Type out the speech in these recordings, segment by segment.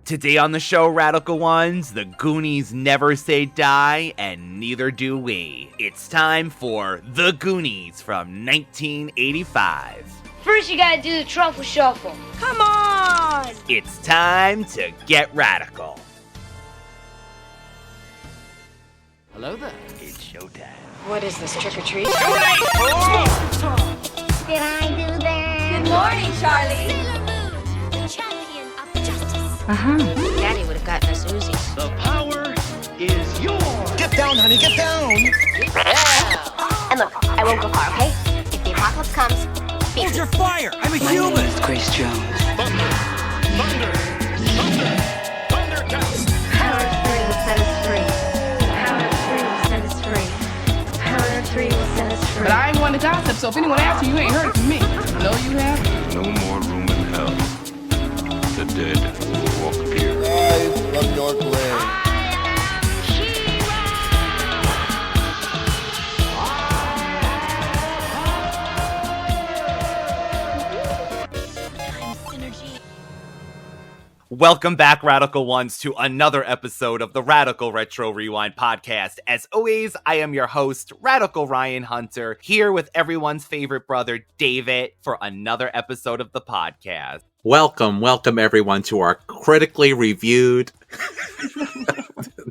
Today on the show, Radical Ones, the Goonies never say die, and neither do we. It's time for The Goonies from 1985. First, you gotta do the truffle shuffle. Come on! It's time to get radical. Hello there. It's showtime. What is this, trick-or-treat? Did I do that? Good morning, Charlie. The champion of justice. Daddy would have gotten us Uzis. The power is yours. Get down, honey, get down. And look, I won't go far, okay? If the apocalypse comes, Hold your fire! I'm a human! Grace Jones. Thunder, thunder, thunder, thundercats. Power of 3 will set us free. Power of 3 will set us free. Power of 3 will set us free. But I ain't one to gossip, so if anyone asks you, you ain't heard it from me. No, you have? No more room in hell. The dead walk here. Rise from your grave. Welcome back, Radical Ones, to another episode of the Radical Retro Rewind podcast. As always, I am your host, Radical Ryan Hunter, here with everyone's favorite brother, David, for another episode of the podcast. Welcome everyone to our critically reviewed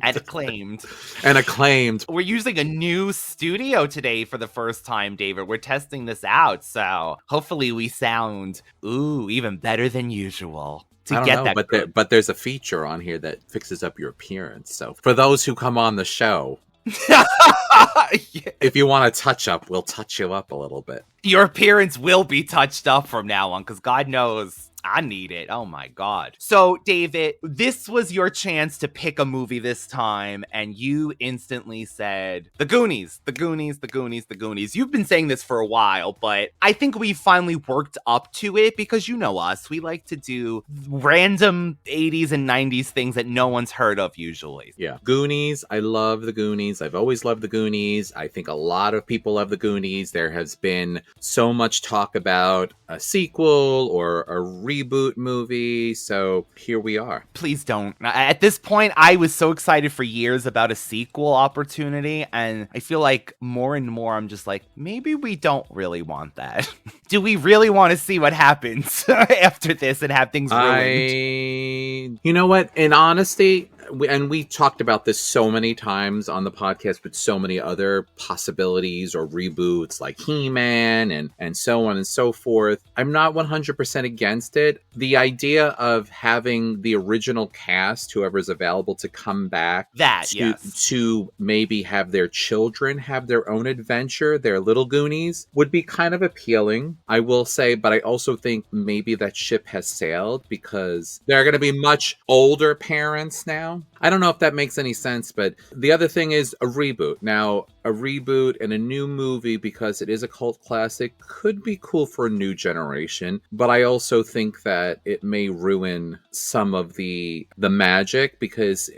And acclaimed. and acclaimed. We're using a new studio today for the first time, David. We're testing this out, so hopefully we sound, even better than usual. I don't know, but there's a feature on here that fixes up your appearance. So for those who come on the show, if you want a touch up, we'll touch you up a little bit. Your appearance will be touched up from now on, because God knows I need it. Oh my God. So, David, this was your chance to pick a movie this time, and you instantly said, The Goonies, The Goonies, The Goonies, The Goonies. You've been saying this for a while, but I think we finally worked up to it, because you know us. We like to do random 80s and 90s things that no one's heard of usually. Yeah. Goonies. I love the Goonies. I've always loved the Goonies. I think a lot of people love the Goonies. There has been so much talk about a sequel or a reboot movie, so here we are. Please don't. At this point, I was so excited for years about a sequel opportunity, and I feel like more and more I'm just like, maybe we don't really want that. Do we really want to see what happens after this and have things ruined? You know what? In honesty, we talked about this so many times on the podcast with so many other possibilities or reboots like He-Man and so on and so forth. I'm not 100% against it. The idea of having the original cast, whoever's available, to come back to maybe have their children have their own adventure, their little Goonies, would be kind of appealing, I will say. But I also think maybe that ship has sailed because there are going to be much older parents now. I don't know if that makes any sense, but the other thing is a reboot. Now, a reboot and a new movie, because it is a cult classic, could be cool for a new generation, but I also think that it may ruin some of the magic, because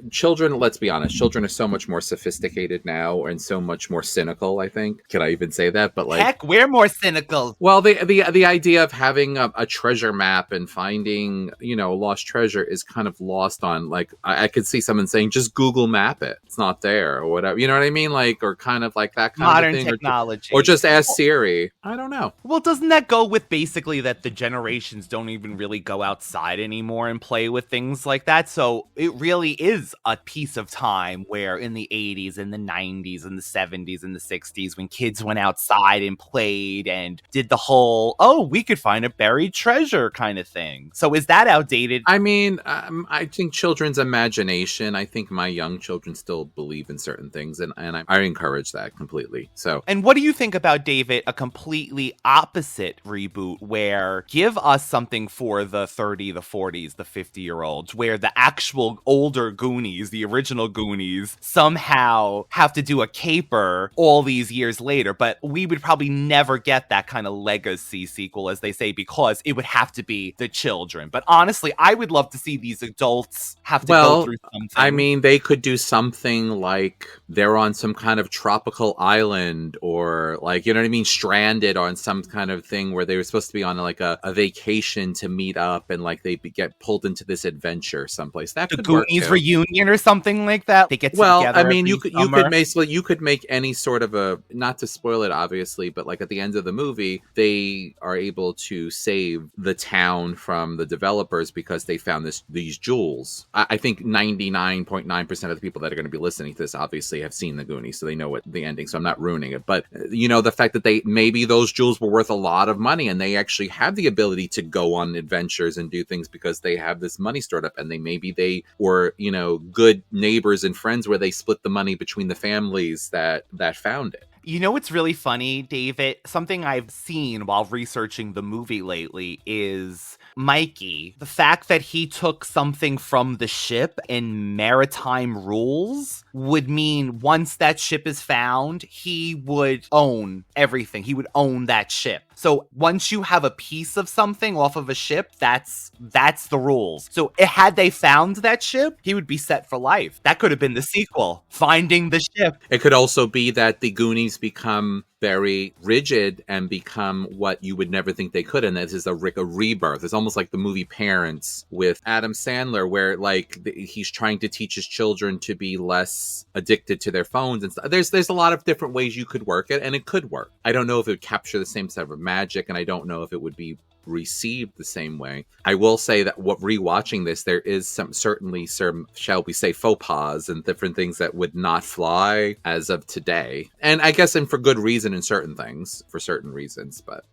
children, let's be honest, children are so much more sophisticated now and so much more cynical, I think. Can I even say that? But like, heck, we're more cynical. Well, the idea of having a treasure map and finding, lost treasure is kind of lost on, like, I could see someone saying, just Google map it. It's not there or whatever. You know what I mean? Like, or kind of like that kind modern of thing. Technology. Or just ask Siri. I don't know. Well, doesn't that go with basically that the generations don't even really go outside anymore and play with things like that? So it really is a piece of time where in the 80s and the 90s and the 70s and the 60s, when kids went outside and played and did the whole, we could find a buried treasure kind of thing. So is that outdated? I mean, I think children's imagination, I think my young children still believe in certain things, and I encourage that completely. So, and what do you think about, David, a completely opposite reboot where give us something for the 30, the 40s, the 50-year-olds, where the actual older Goonies, the original Goonies, somehow have to do a caper all these years later, but we would probably never get that kind of legacy sequel, as they say, because it would have to be the children. But honestly, I would love to see these adults have to go go through something. I mean, they could do something like they're on some kind of tropical island, or like, you know what I mean, stranded on some kind of thing where they were supposed to be on like a vacation to meet up, and like they get pulled into this adventure someplace. That the could work Goonies too. reunion or something like that. They get together. I mean, you summer. could basically, you could make any sort of a, not to spoil it obviously, but like at the end of the movie, they are able to save the town from the developers because they found these jewels. I think 99.9% of the people that are going to be listening to this obviously have seen the Goonies, so they know what the ending, so I'm not ruining it. But you know, the fact that maybe those jewels were worth a lot of money, and they actually have the ability to go on adventures and do things because they have this money stored up, and they were, you know, good neighbors and friends where they split the money between the families that found it. You know what's really funny, David? Something I've seen while researching the movie lately is Mikey. The fact that he took something from the ship in maritime rules would mean once that ship is found, he would own everything. He would own that ship. So once you have a piece of something off of a ship, that's the rules. So had they found that ship, he would be set for life. That could have been the sequel, Finding the Ship. It could also be that the Goonies become very rigid and become what you would never think they could, and this is a rebirth. It's almost like the movie Parents with Adam Sandler, where like he's trying to teach his children to be less addicted to their phones and stuff. There's a lot of different ways you could work it, and it could work. I don't know if it would capture the same set of magic, and I don't know if it would be received the same way. I will say that rewatching this, there is some shall we say, faux pas and different things that would not fly as of today, and I guess and for good reason in certain things, for certain reasons. But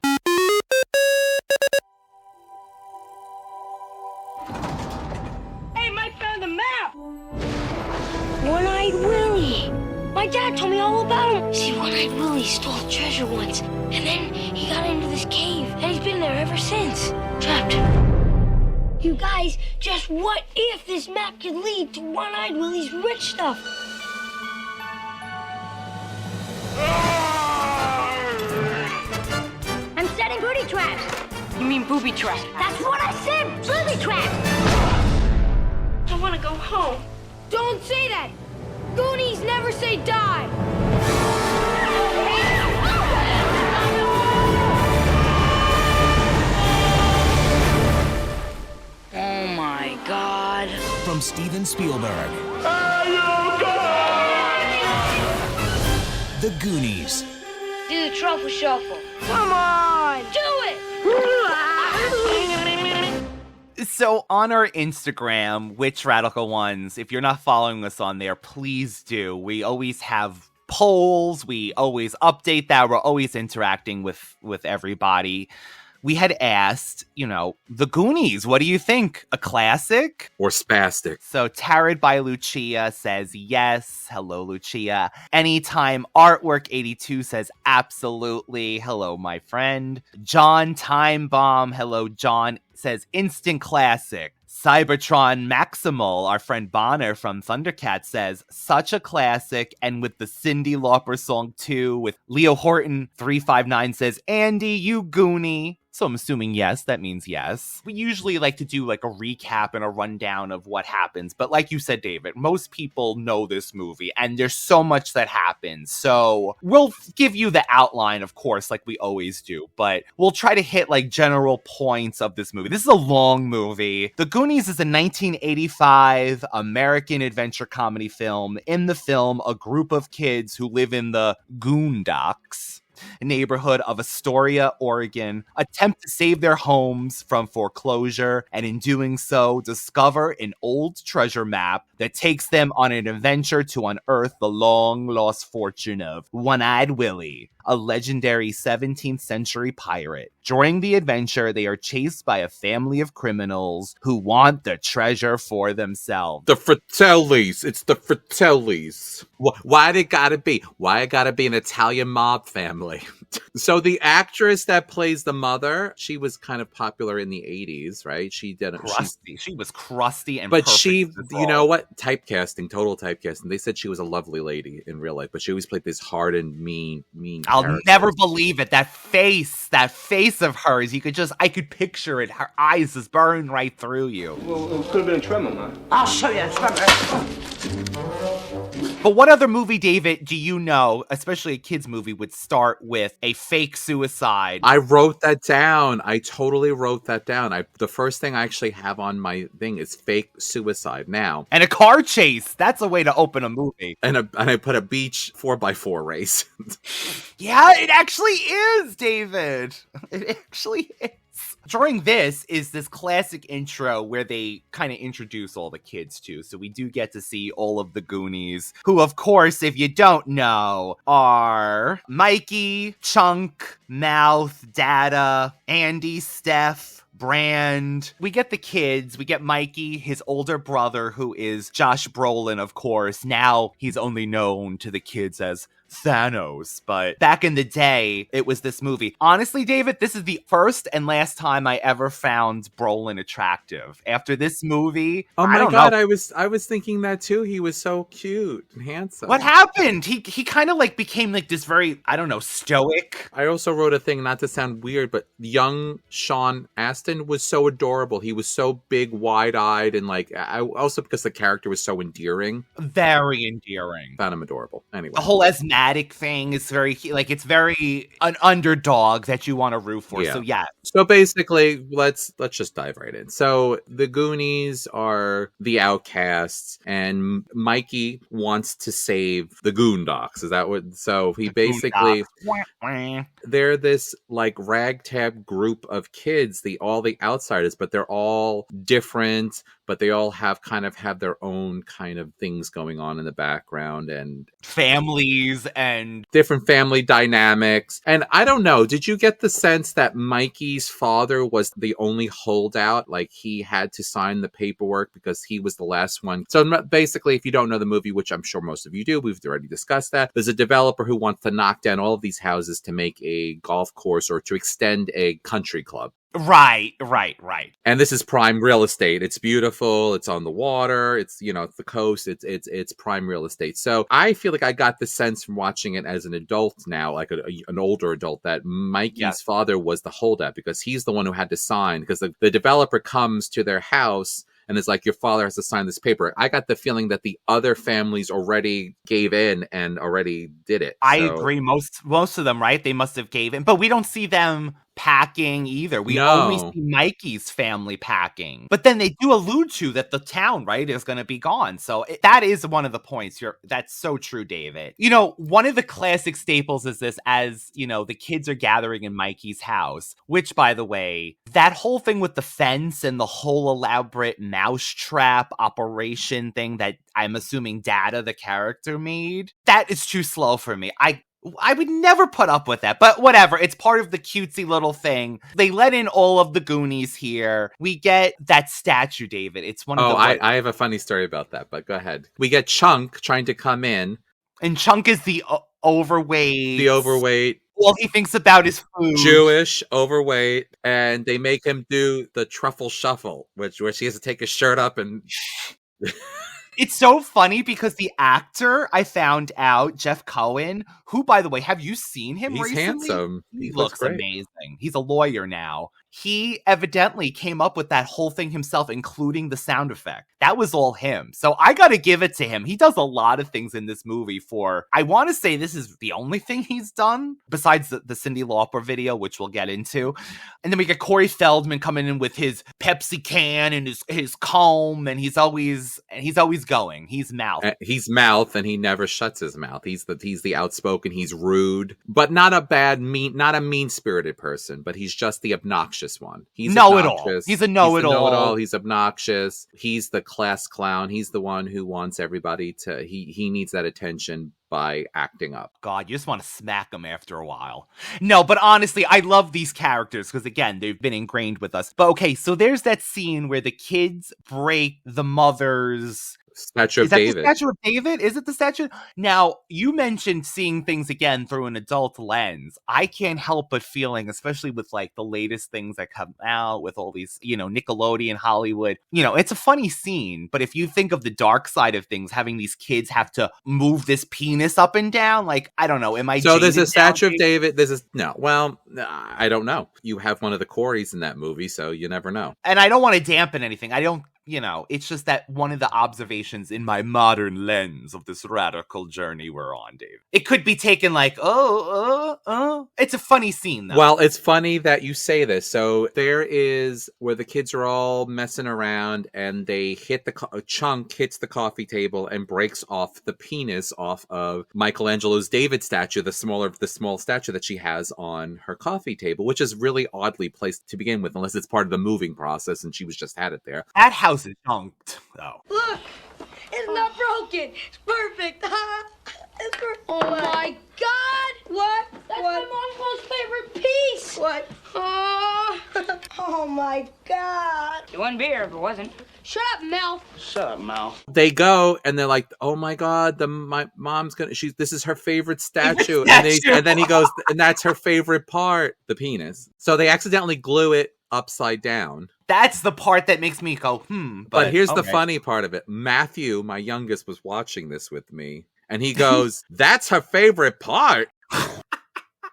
Hey, Mike found the map! One-Eyed Willie. My dad told me all about him. See, One-Eyed Willie stole treasure once, and then he got into this cave, and he's been there ever since, trapped. You guys, just what if this map could lead to One-Eyed Willie's rich stuff? I'm setting booty traps. You mean booby trap? That's what I said. Booby traps. I want to go home. Don't say that! Goonies never say die! Oh my God. From Steven Spielberg. The Goonies. Do the truffle shuffle. Come on! Do it! So on our Instagram, Witch Radical Ones, if you're not following us on there, please do. We always have polls. We always update that. We're always interacting with everybody. We had asked, you know, the Goonies, what do you think? A classic? or spastic. So Tarot by Lucia says yes. Hello, Lucia. Anytime Artwork 82 says absolutely. Hello, my friend. John Time Bomb. Hello, John. Says instant classic. Cybertron Maximal, our friend Bonner from Thundercat, says such a classic, and with the Cyndi Lauper song too, with Leo Horton 359 says Andy, you Goonie. So I'm assuming yes, that means yes. We usually like to do like a recap and a rundown of what happens, but like you said, David, most people know this movie and there's so much that happens. So we'll give you the outline, of course, like we always do, but we'll try to hit like general points of this movie. This is a long movie. The Goonies is a 1985 American adventure comedy film. In the film, a group of kids who live in the Goondocks neighborhood of Astoria, Oregon, attempt to save their homes from foreclosure, and in doing so, discover an old treasure map that takes them on an adventure to unearth the long-lost fortune of One-Eyed Willie, a legendary 17th century pirate. During the adventure, they are chased by a family of criminals who want the treasure for themselves. The Fratellis. It's the Fratellis. Why it gotta be? Why it gotta be an Italian mob family? Extremely. So the actress that plays the mother, she was kind of popular in the 80s, right? She did crusty. She was crusty and but perfect she, for this you know role. what? Typecasting, total typecasting. They said she was a lovely lady in real life, but she always played this hard and mean I'll character. never believe it. That face of hers, I could picture it. Her eyes just burn right through you. Well, it could have been a tremor, man. I'll show you a tremor. But what other movie, David, do you know, especially a kid's movie, would start with a fake suicide? I wrote that down. I totally wrote that down. The first thing I actually have on my thing is fake suicide now. And a car chase. That's a way to open a movie. And I put a beach 4x4 race. Yeah, it actually is, David. It actually is. During this classic intro where they kind of introduce all the kids too. So we do get to see all of the Goonies, who, of course, if you don't know, are Mikey, Chunk, Mouth, Data, Andy, Steph, Brand. We get the kids. We get Mikey, his older brother, who is Josh Brolin, of course. Now he's only known to the kids as Thanos, but back in the day, it was this movie. Honestly, David, this is the first and last time I ever found Brolin attractive. After this movie, oh my god, I was thinking that too. He was so cute and handsome. What happened? He kind of like became like this very, I don't know, stoic. I also wrote a thing, not to sound weird, but young Sean Astin was so adorable. He was so big, wide-eyed, and like also because the character was so endearing. Very endearing. Found him adorable. Anyway, the whole asthmatic thing is very like it's very an underdog that you want to root for. Yeah. So yeah. So basically, let's just dive right in. So the Goonies are the outcasts, and Mikey wants to save the Goondocks. Is that what? So he basically they're this like ragtag group of kids, all the outsiders, but they're all different. But they all have their own kind of things going on in the background and families and different family dynamics. And I don't know, did you get the sense that Mikey's father was the only holdout? Like he had to sign the paperwork because he was the last one. So basically, if you don't know the movie, which I'm sure most of you do, we've already discussed that. There's a developer who wants to knock down all of these houses to make a golf course or to extend a country club. Right. And this is prime real estate. It's beautiful. It's on the water. It's, it's the coast. It's prime real estate. So I feel like I got the sense from watching it as an adult now, like an older adult, that Mikey's father was the holdout because he's the one who had to sign, because the developer comes to their house and it's like, your father has to sign this paper. I got the feeling that the other families already gave in and already did it. I agree. Most of them, right? They must have gave in, but we don't see them packing either. We only see Mikey's family packing. But then they do allude to that the town, right, is going to be gone. So that is one of the points. That's so true, David. One of the classic staples is this, as, the kids are gathering in Mikey's house, which, by the way, that whole thing with the fence and the whole elaborate mousetrap operation thing that I'm assuming Data, the character, made, that is too slow for me. I would never put up with that, but whatever. It's part of the cutesy little thing. They let in all of the Goonies here. We get that statue, David. It's one of the... I have a funny story about that, but go ahead. We get Chunk trying to come in. And Chunk is the overweight. All he thinks about is food. Jewish, overweight, and they make him do the truffle shuffle, where he has to take his shirt up and... It's so funny because the actor, I found out, Jeff Cohen, who, by the way, have you seen him recently? He's handsome. He looks amazing. He's a lawyer now. He evidently came up with that whole thing himself, including the sound effect. That was all him. So I gotta give it to him. He does a lot of things in this movie I want to say this is the only thing he's done, besides the Cyndi Lauper video, which we'll get into. And then we get Corey Feldman coming in with his Pepsi can and his comb, and he's always going. He's mouth. He's mouth, and he never shuts his mouth. He's the outspoken. He's rude, but not a mean-spirited person. But he's just the obnoxious one. He's know-it-all. He's a know-it-all. He's obnoxious. He's the class clown. He's the one who wants everybody to. He needs that attention by acting up. God, you just want to smack them after a while. No, but honestly, I love these characters because, again, they've been ingrained with us. But okay, so there's that scene where the kids break the mother's Statue of Is that David. the Statue of David? Is it the statue? Now, you mentioned seeing things again through an adult lens. I can't help but feeling, especially with like the latest things that come out with all these, Nickelodeon, Hollywood, it's a funny scene. But if you think of the dark side of things, having these kids have to move this penis up and down, like, I don't know. Am I So there's a jaded Statue of nowadays? David. I don't know. You have one of the Corys in that movie, so you never know. And I don't want to dampen anything. I don't, it's just that one of the observations in my modern lens of this radical journey we're on, Dave. It could be taken like, It's a funny scene, though. Well, it's funny that you say this. So there is where the kids are all messing around and they hit a chunk hits the coffee table and breaks off the penis off of Michelangelo's David statue, the small statue that she has on her coffee table, which is really oddly placed to begin with, unless it's part of the moving process and she was just had it there. That house is dunked, though. Look, it's not broken. It's perfect. It's perfect. Oh my God! What? That's my mom's most favorite piece. What? Oh my God! It wouldn't be here if it wasn't. Shut up, Mel. Shut up, Mal. They go and they're like, "Oh my God, my mom's gonna. This is her favorite statue." And then he goes, "And that's her favorite part, the penis." So they accidentally glue it upside down. That's the part that makes me go, But here's the okay. funny part of it. Matthew, my youngest, was watching this with me, and he goes, "That's her favorite part."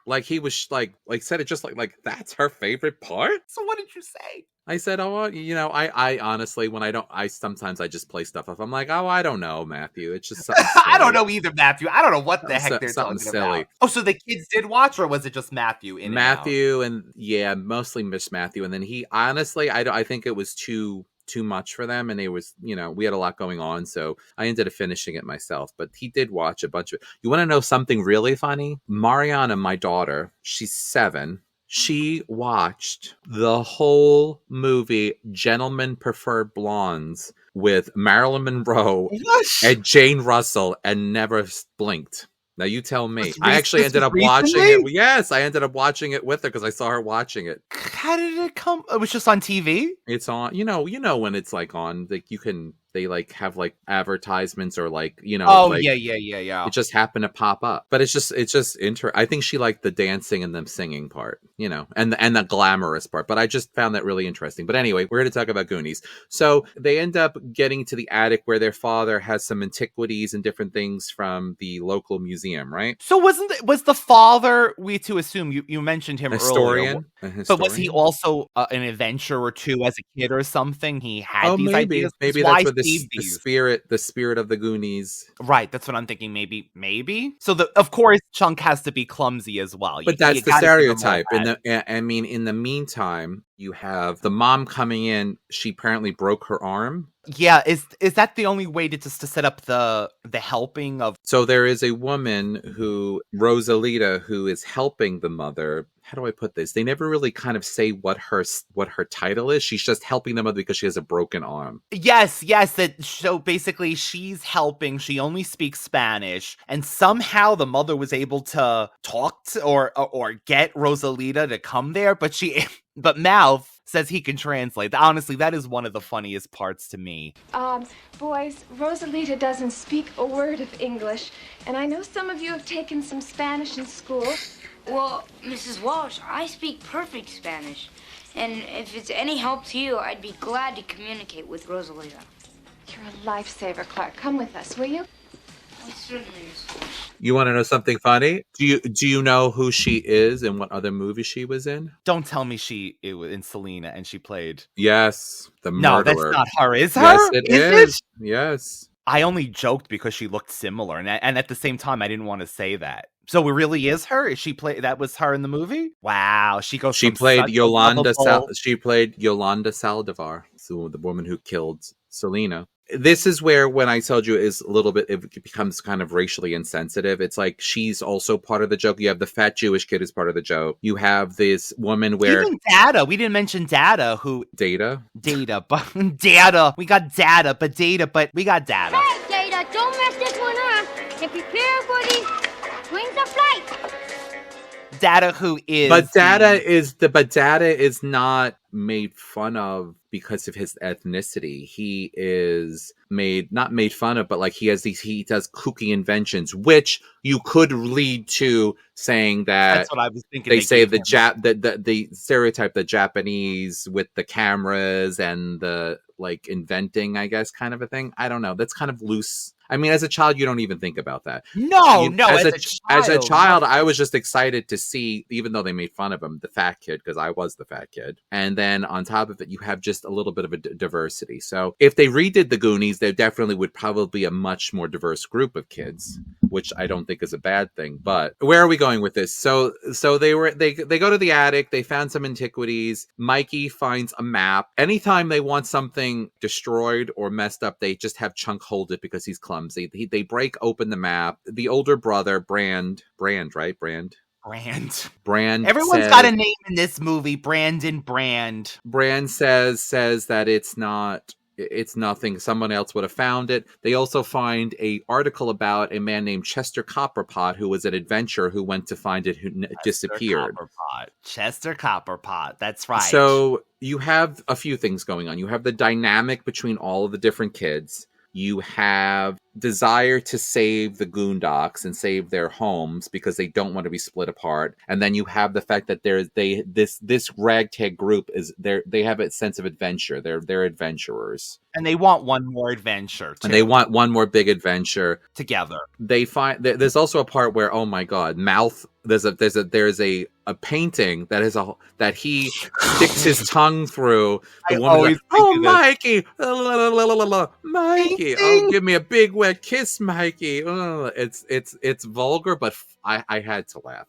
Like he was like said it just like that's her favorite part. So what did you say? I said, "Oh, I honestly, when sometimes I just play stuff up. I'm like, oh, I don't know, Matthew. It's just something I don't know either, Matthew. I don't know what the heck they're something talking silly. about. Oh, so the kids did watch, or was it just Matthew? Matthew and yeah, mostly Miss Matthew, and then he honestly, I think it was too much for them, and it was, we had a lot going on, so I ended up finishing it myself. But he did watch a bunch of it. You want to know something really funny? Mariana, my daughter, she's 7. She watched the whole movie Gentlemen Prefer Blondes with Marilyn Monroe and Jane Russell and never blinked. Now you tell me. I actually ended up watching it. Yes, I ended up watching it with her because I saw her watching it. How did it come? It was just on TV? It's on, when it's like on, like they like have like advertisements or like, Oh, like, yeah. It just happened to pop up. But it's just I think she liked the dancing and the singing part, and the glamorous part. But I just found that really interesting. But anyway, we're going to talk about Goonies. So they end up getting to the attic where their father has some antiquities and different things from the local museum, right? So was the father, we to assume, you mentioned him Historian. earlier. But was he also an adventurer or two as a kid or something? He had these ideas. Maybe that's what the spirit of the Goonies. Right, that's what I'm thinking. Maybe. So of course Chunk has to be clumsy as well. But that's the stereotype. In the meantime, you have the mom coming in. She apparently broke her arm. Yeah, is that the only way to set up the helping of? So there is a woman Rosalita, who is helping the mother. How do I put this? They never really kind of say what her title is. She's just helping the mother because she has a broken arm. Yes. So basically, she's helping. She only speaks Spanish, and somehow the mother was able to talk to, or get Rosalita to come there, but Mouth says he can translate. Honestly, that is one of the funniest parts to me. Boys, Rosalita doesn't speak a word of English, and I know some of you have taken some Spanish in school. Well, Mrs. Walsh, I speak perfect Spanish. And if it's any help to you, I'd be glad to communicate with Rosalita. You're a lifesaver, Clark. Come with us, will you? It certainly is. You want to know something funny? Do you know who she is and what other movie she was in? Don't tell me it was in Selena and she played. Yes, the murderer. No, that's not her. Is her? Yes, it is. It? Yes. I only joked because she looked similar, and at the same time, I didn't want to say that. So it really is her? Is she that was her in the movie? Wow, she played Yolanda. She played Yolanda Saldivar, so the woman who killed Selena. This is where, when I told you, it becomes kind of racially insensitive. It's like she's also part of the joke. You have the fat Jewish kid as part of the joke. You have this woman where even Data. We didn't mention Data. Data, but Data. We got Data, but we got Data. Hey, Data, don't mess this one up. And prepare for the wings of flight. Data, who is Data is not made fun of because of his ethnicity. He is not made fun of, but like he does kooky inventions, which you could lead to saying that That's what I was thinking. they say the stereotype, the Japanese with the cameras and the like inventing, I guess, kind of a thing. I don't know. That's kind of loose. I mean, as a child, you don't even think about that. No. As a child, I was just excited to see, even though they made fun of him, the fat kid, because I was the fat kid. And then on top of it, you have just a little bit of a diversity. So if they redid the Goonies, there definitely would probably be a much more diverse group of kids, which I don't think is a bad thing. But where are we going with this? So they go to the attic. They found some antiquities. Mikey finds a map. Anytime they want something destroyed or messed up, they just have Chunk hold it because he's clumsy. They break open the map. The older brother, Brand. Everyone's got a name in this movie. Brandon Brand. Brand says that it's nothing. Someone else would have found it. They also find a article about a man named Chester Copperpot, who was an adventurer who went to find it, who disappeared. Chester Copperpot. That's right. So you have a few things going on. You have the dynamic between all of the different kids. You have desire to save the Goondocks and save their homes because they don't want to be split apart. And then you have the fact that this ragtag group they have a sense of adventure. They're adventurers. And they want one more adventure, too. And they want one more big adventure together. They find there's also a part where, oh my God, Mouth. There's a painting that he sticks his tongue through. The woman, Mikey, Mikey, give me a big wet kiss, Mikey. It's vulgar, but I had to laugh.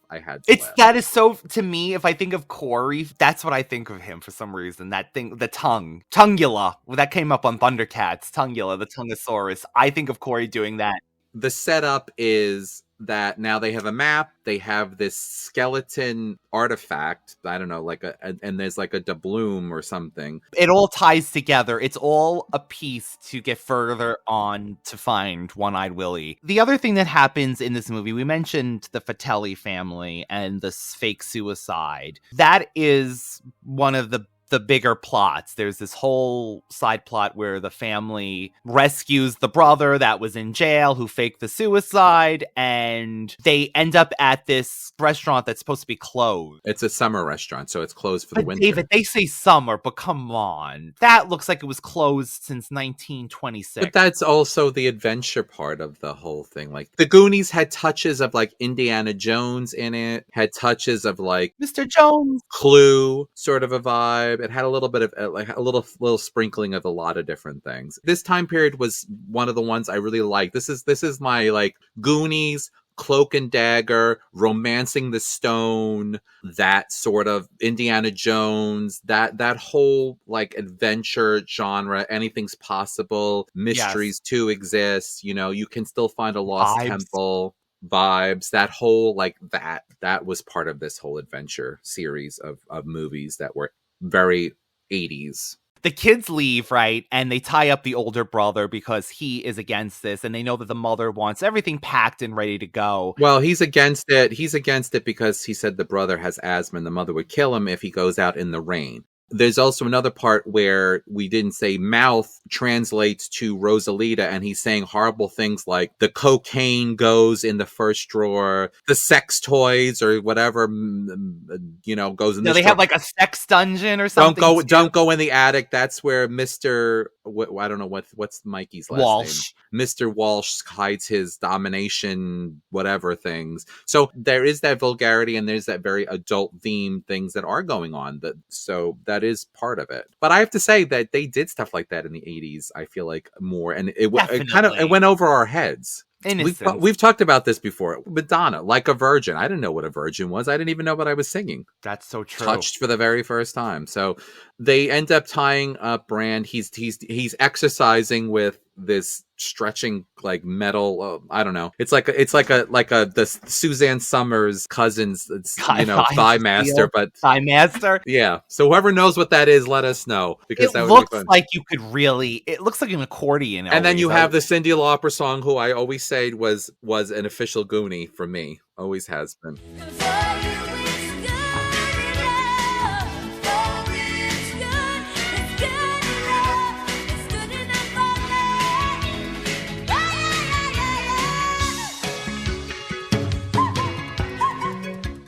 That is so, to me, if I think of Corey, that's what I think of him for some reason. That thing, the tongue, Tungula, that came up on Thundercats. Tungula, the Tungosaurus. I think of Corey doing that. The setup is that now they have a map, they have this skeleton artifact, I don't know, and there's like a doubloon or something. It all ties together. It's all a piece to get further on to find One-Eyed Willie. The other thing that happens in this movie, we mentioned the Fratelli family and the fake suicide. That is one of the bigger plots. There's this whole side plot where the family rescues the brother that was in jail who faked the suicide, and they end up at this restaurant that's supposed to be closed. It's a summer restaurant, so it's closed for the winter. David, they say summer, but come on. That looks like it was closed since 1926. But that's also the adventure part of the whole thing. Like, the Goonies had touches of like Indiana Jones in it, had touches of like Mr. Jones, Clue sort of a vibe. It had a little bit of like a little sprinkling of a lot of different things. This time period was one of the ones I really liked. This is my like Goonies, Cloak and Dagger, Romancing the Stone, that sort of Indiana Jones, that whole like adventure genre. Anything's possible. Mysteries too exists. You know, you can still find a lost temple. Vibes, that whole like that was part of this whole adventure series of movies that were very 80s. The kids leave, right? And they tie up the older brother because he is against this. And they know that the mother wants everything packed and ready to go. Well, he's against it. He's against it because he said the brother has asthma and the mother would kill him if he goes out in the rain. There's also another part where we didn't say Mouth translates to Rosalita, and he's saying horrible things like the cocaine goes in the first drawer, the sex toys or whatever, you know, goes in the drawer. They have like a sex dungeon or something. Don't go in the attic. That's where Mr. I don't know what's Mikey's last Walsh. name. Mr. Walsh hides his domination, whatever things. So there is that vulgarity and there's that very adult theme things that are going on. So that is part of it. But I have to say that they did stuff like that in the 80s, I feel like, more. And it went over our heads. We've talked about this before. Madonna, Like a Virgin. I didn't know what a virgin was. I didn't even know what I was singing. That's so true. Touched for the very first time. So they end up tying up Brand. He's exercising with this stretching like metal. I don't know. It's like the Suzanne Summers cousins. It's Thigh Master, but Thigh Master. Yeah. So whoever knows what that is, let us know because it looks like you could really. It looks like an accordion. And then you have the Cyndi Lauper song, who I always say was an official Goonie for me. Always has been.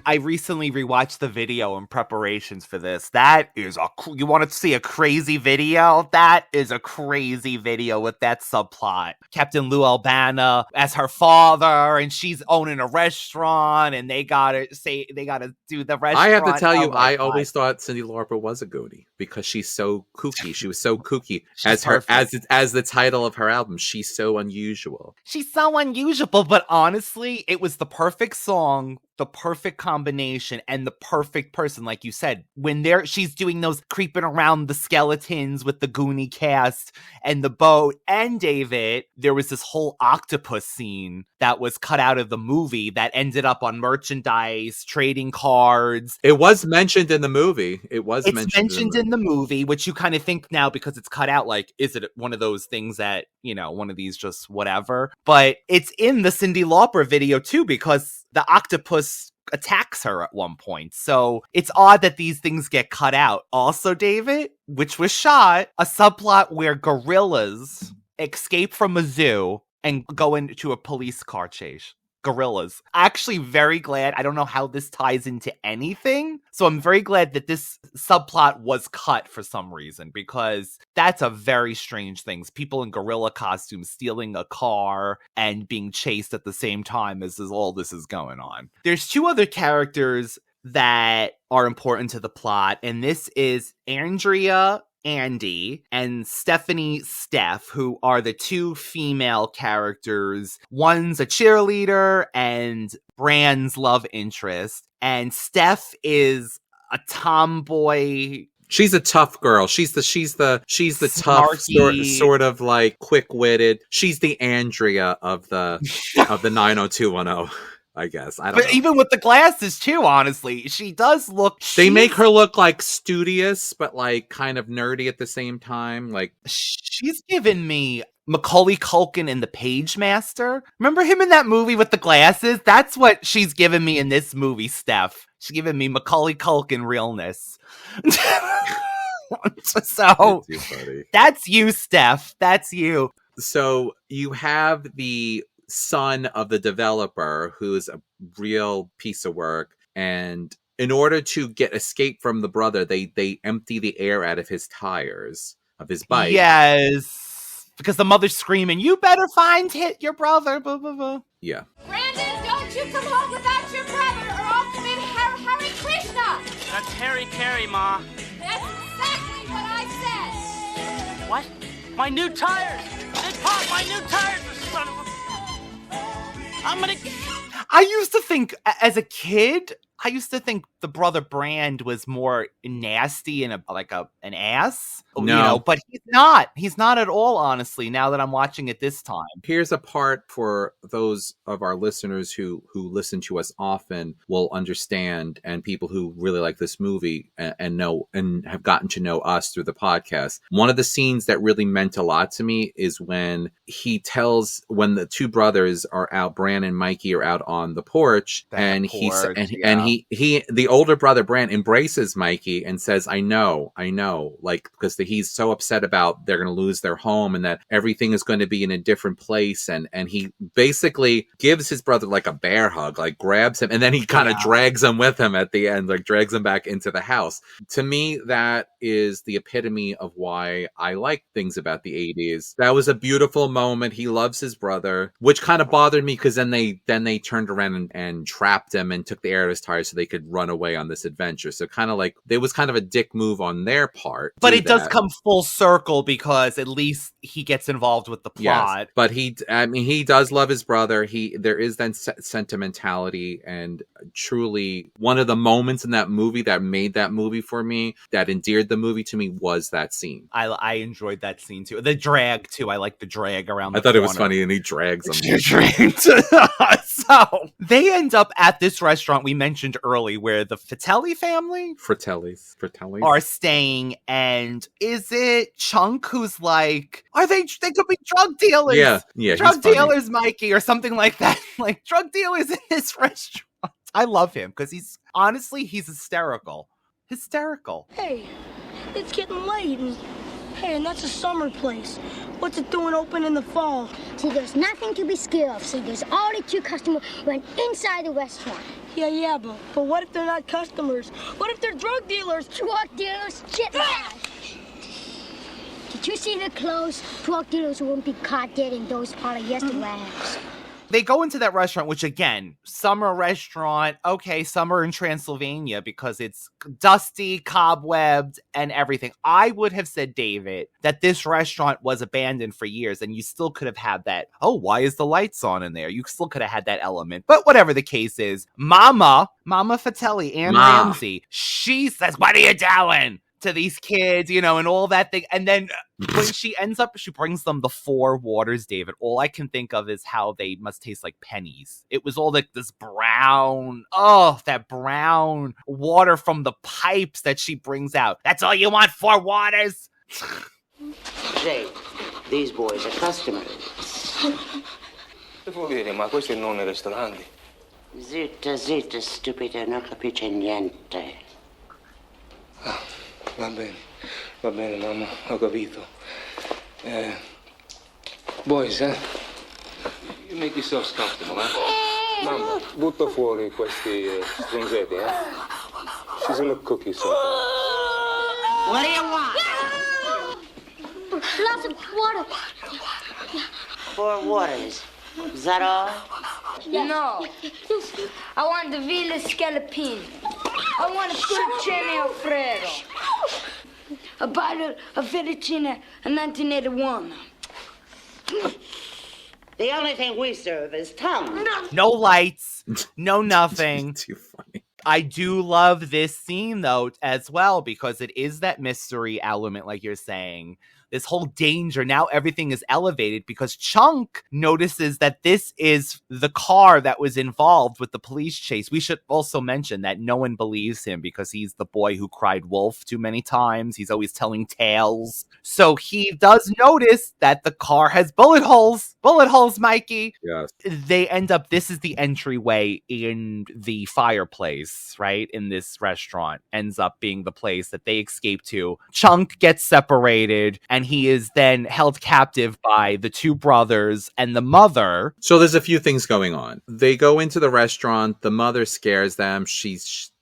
I recently rewatched the video in preparations for this. That is you want to see a crazy video? That is a crazy video with that subplot. Captain Lou Albana as her father, and she's owning a restaurant, and they gotta do the restaurant. I have to tell you, I God. always thought Cyndi Lauper was a Goonie because she's so kooky. She was so kooky She's as the title of her album. She's so unusual. She's so unusual, but honestly, it was the perfect song, the perfect combination, and the perfect person, like you said. When she's doing those creeping around the skeletons with the Goonie cast and the boat, and David, there was this whole octopus scene that was cut out of the movie that ended up on merchandise, trading cards. It was mentioned in the movie. It's mentioned in the movie, which you kind of think now because it's cut out, like, is it one of those things that, one of these just whatever? But it's in the Cyndi Lauper video too, because the octopus attacks her at one point. So it's odd that these things get cut out. Also, David, which was shot, a subplot where gorillas escape from a zoo and go into a police car chase. Gorillas. Actually, very glad. I don't know how this ties into anything. So I'm very glad that this subplot was cut for some reason, because that's a very strange thing. People in gorilla costumes stealing a car and being chased at the same time as all this is going on. There's two other characters that are important to the plot, and this is Andrea Andy and Stephanie Steph, who are the two female characters. One's a cheerleader and Brand's love interest, and Steph is a tomboy. She's a tough girl. She's the tough sort of like quick-witted. She's the Andrea of the 90210. I guess. I don't know. Even with the glasses too, honestly, she does look. They make her look like studious, but like kind of nerdy at the same time. Like she's given me Macaulay Culkin in The Page Master. Remember him in that movie with the glasses? That's what she's given me in this movie, Steph. She's given me Macaulay Culkin realness. So that's you, Steph. That's you. So you have the son of the developer who's a real piece of work, and in order to get escape from the brother, they empty the air out of his tires of his bike. Yes, because the mother's screaming, "You better hit your brother!" Blah, blah, blah. Yeah. Brandon, don't you come home without your brother, or I'll commit Hare Krishna. That's Kerri, Ma. That's exactly what I said. What? My new tires! They popped my new tires, the son of a... I used to think, as a kid, the brother Brand was more nasty and an ass. No. But he's not. He's not at all, honestly, now that I'm watching it this time. Here's a part for those of our listeners who listen to us often will understand, and people who really like this movie and know and have gotten to know us through the podcast. One of the scenes that really meant a lot to me is when when the two brothers are out, Bran and Mikey are out on the porch, and the older brother Bran embraces Mikey and says, I know, like, because he's so upset about they're going to lose their home and that everything is going to be in a different place, and he basically gives his brother like a bear hug, like grabs him, and then he kind of drags him with him at the end, like drags him back into the house. To me, that is the epitome of why I like things about the 80s. That was a beautiful moment. He loves his brother, which kind of bothered me because then they turned around and trapped him and took the air out of his tires so they could run away on this adventure. So kind of like there was kind of a dick move on their part. But it does come full circle because at least he gets involved with the plot. Yes, but he does love his brother. There is then sentimentality, and truly one of the moments in that movie that made that movie for me, that endeared the movie to me, was that scene. I enjoyed that scene too. The drag too. I like the drag around the I thought corner. It was funny, and he drags him. So they end up at this restaurant we mentioned early where the Fratellis are staying, and is it Chunk who's like, they could be drug dealers. Yeah, drug dealers, Mikey, or something like that. Like, drug dealers in this restaurant. I love him because he's hysterical. Hey, it's getting late, and Hey, and that's a summer place. What's it doing open in the fall? See, there's nothing to be scared of. See, there's only 2 customers went inside the restaurant. Yeah, but what if they're not customers? What if they're drug dealers? Drug dealers? Shit, man. Did you see the clothes? Drug dealers won't be caught dead in those polyester rags. They go into that restaurant, which again, summer restaurant. Okay, summer in Transylvania because it's dusty, cobwebbed, and everything. I would have said, David, that this restaurant was abandoned for years, and you still could have had that. Oh, why is the lights on in there? You still could have had that element. But whatever the case is, Mama Fratelli, Anne Ramsey, she says, "What are you doing?" to these kids, you know, and all that thing. And then when she ends up, she brings them the 4 waters, David. All I can think of is how they must taste like pennies. It was all like this brown, that brown water from the pipes that she brings out. That's all you want, 4 waters? Jay, these boys are customers. Che vuol dire? Ma questo è il nome ristorante. Zitta, stupido, non capisce niente. Va bene, mamma, ho capito. Boys, you make yourselves comfortable, Mamma, butta fuori questi stronzetti, She's gonna cook you something. What do you want? Lots of water. 4 waters. Is that all? No. I want the Villa Scallopini. I want a fettuccine Alfredo. A bottle of fettuccine in 1981. The only thing we serve is tongue. No lights, no nothing. Too funny. I do love this scene, though, as well, because it is that mystery element, like you're saying. This whole danger. Now everything is elevated because Chunk notices that this is the car that was involved with the police chase. We should also mention that no one believes him because he's the boy who cried wolf too many times. He's always telling tales. So he does notice that the car has bullet holes. Bullet holes, Mikey. Yes. They end up, this is the entryway in the fireplace, right? In this restaurant. Ends up being the place that they escape to. Chunk gets separated and he is then held captive by the 2 brothers and the mother. So there's a few things going on. They go into the restaurant. The mother scares them.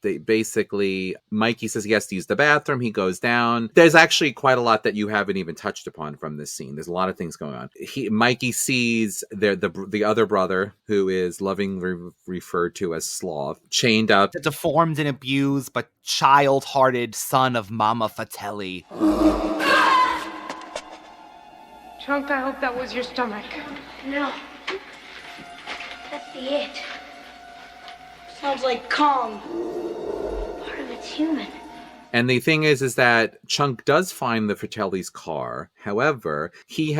They basically, Mikey says he has to use the bathroom. He goes down. There's actually quite a lot that you haven't even touched upon from this scene. There's a lot of things going on. Mikey sees the other brother, who is lovingly referred to as Sloth, chained up. The deformed and abused, but child-hearted son of Mama Fratelli. Chunk, I hope that was your stomach. No. That's the it. Sounds like Kong. Part of it's human. And the thing is that Chunk does find the Fratelli's car. However, he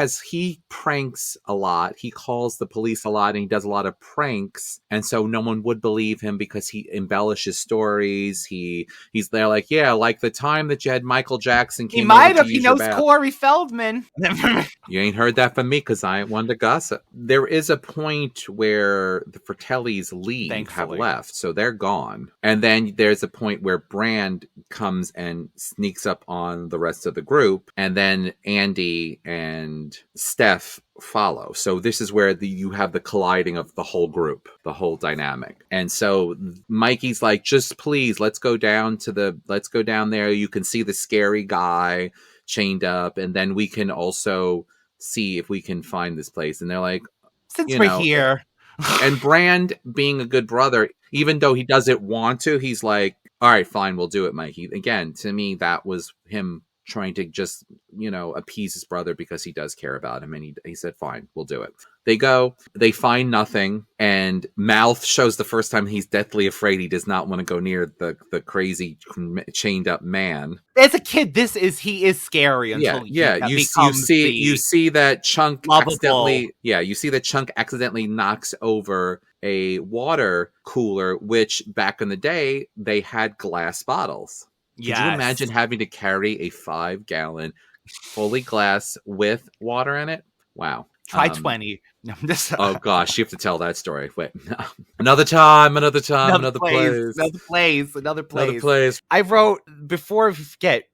pranks a lot. He calls the police a lot and he does a lot of pranks. And so no one would believe him because he embellishes stories. He's there like, yeah, like the time that you had Michael Jackson came. He might have. He knows Corey Feldman. You ain't heard that from me because I ain't one to gossip. There is a point where the Fratellis have left. So they're gone. And then there's a point where Brand comes and sneaks up on the rest of the group, and then Andy and Steph follow. So this is where you have the colliding of the whole group, the whole dynamic. And so Mikey's like, just please, let's go down there. You can see the scary guy chained up, and then we can also see if we can find this place. And they're like, since we're here. And Brand, being a good brother, even though he doesn't want to, he's like, all right, fine, we'll do it, Mikey. Again, to me, that was him trying to just, appease his brother because he does care about him. And he said, fine, we'll do it. They go, they find nothing. And Mouth shows the first time he's deathly afraid. He does not want to go near the crazy chained up man. As a kid, he is scary until you see that Chunk accidentally knocks over a water cooler, which back in the day they had glass bottles. Could you imagine having to carry a 5-gallon fully glass with water in it? Wow. Try 20. No, oh gosh, you have to tell that story. Wait, no. Another time, another place. Another place. I wrote, before we forget,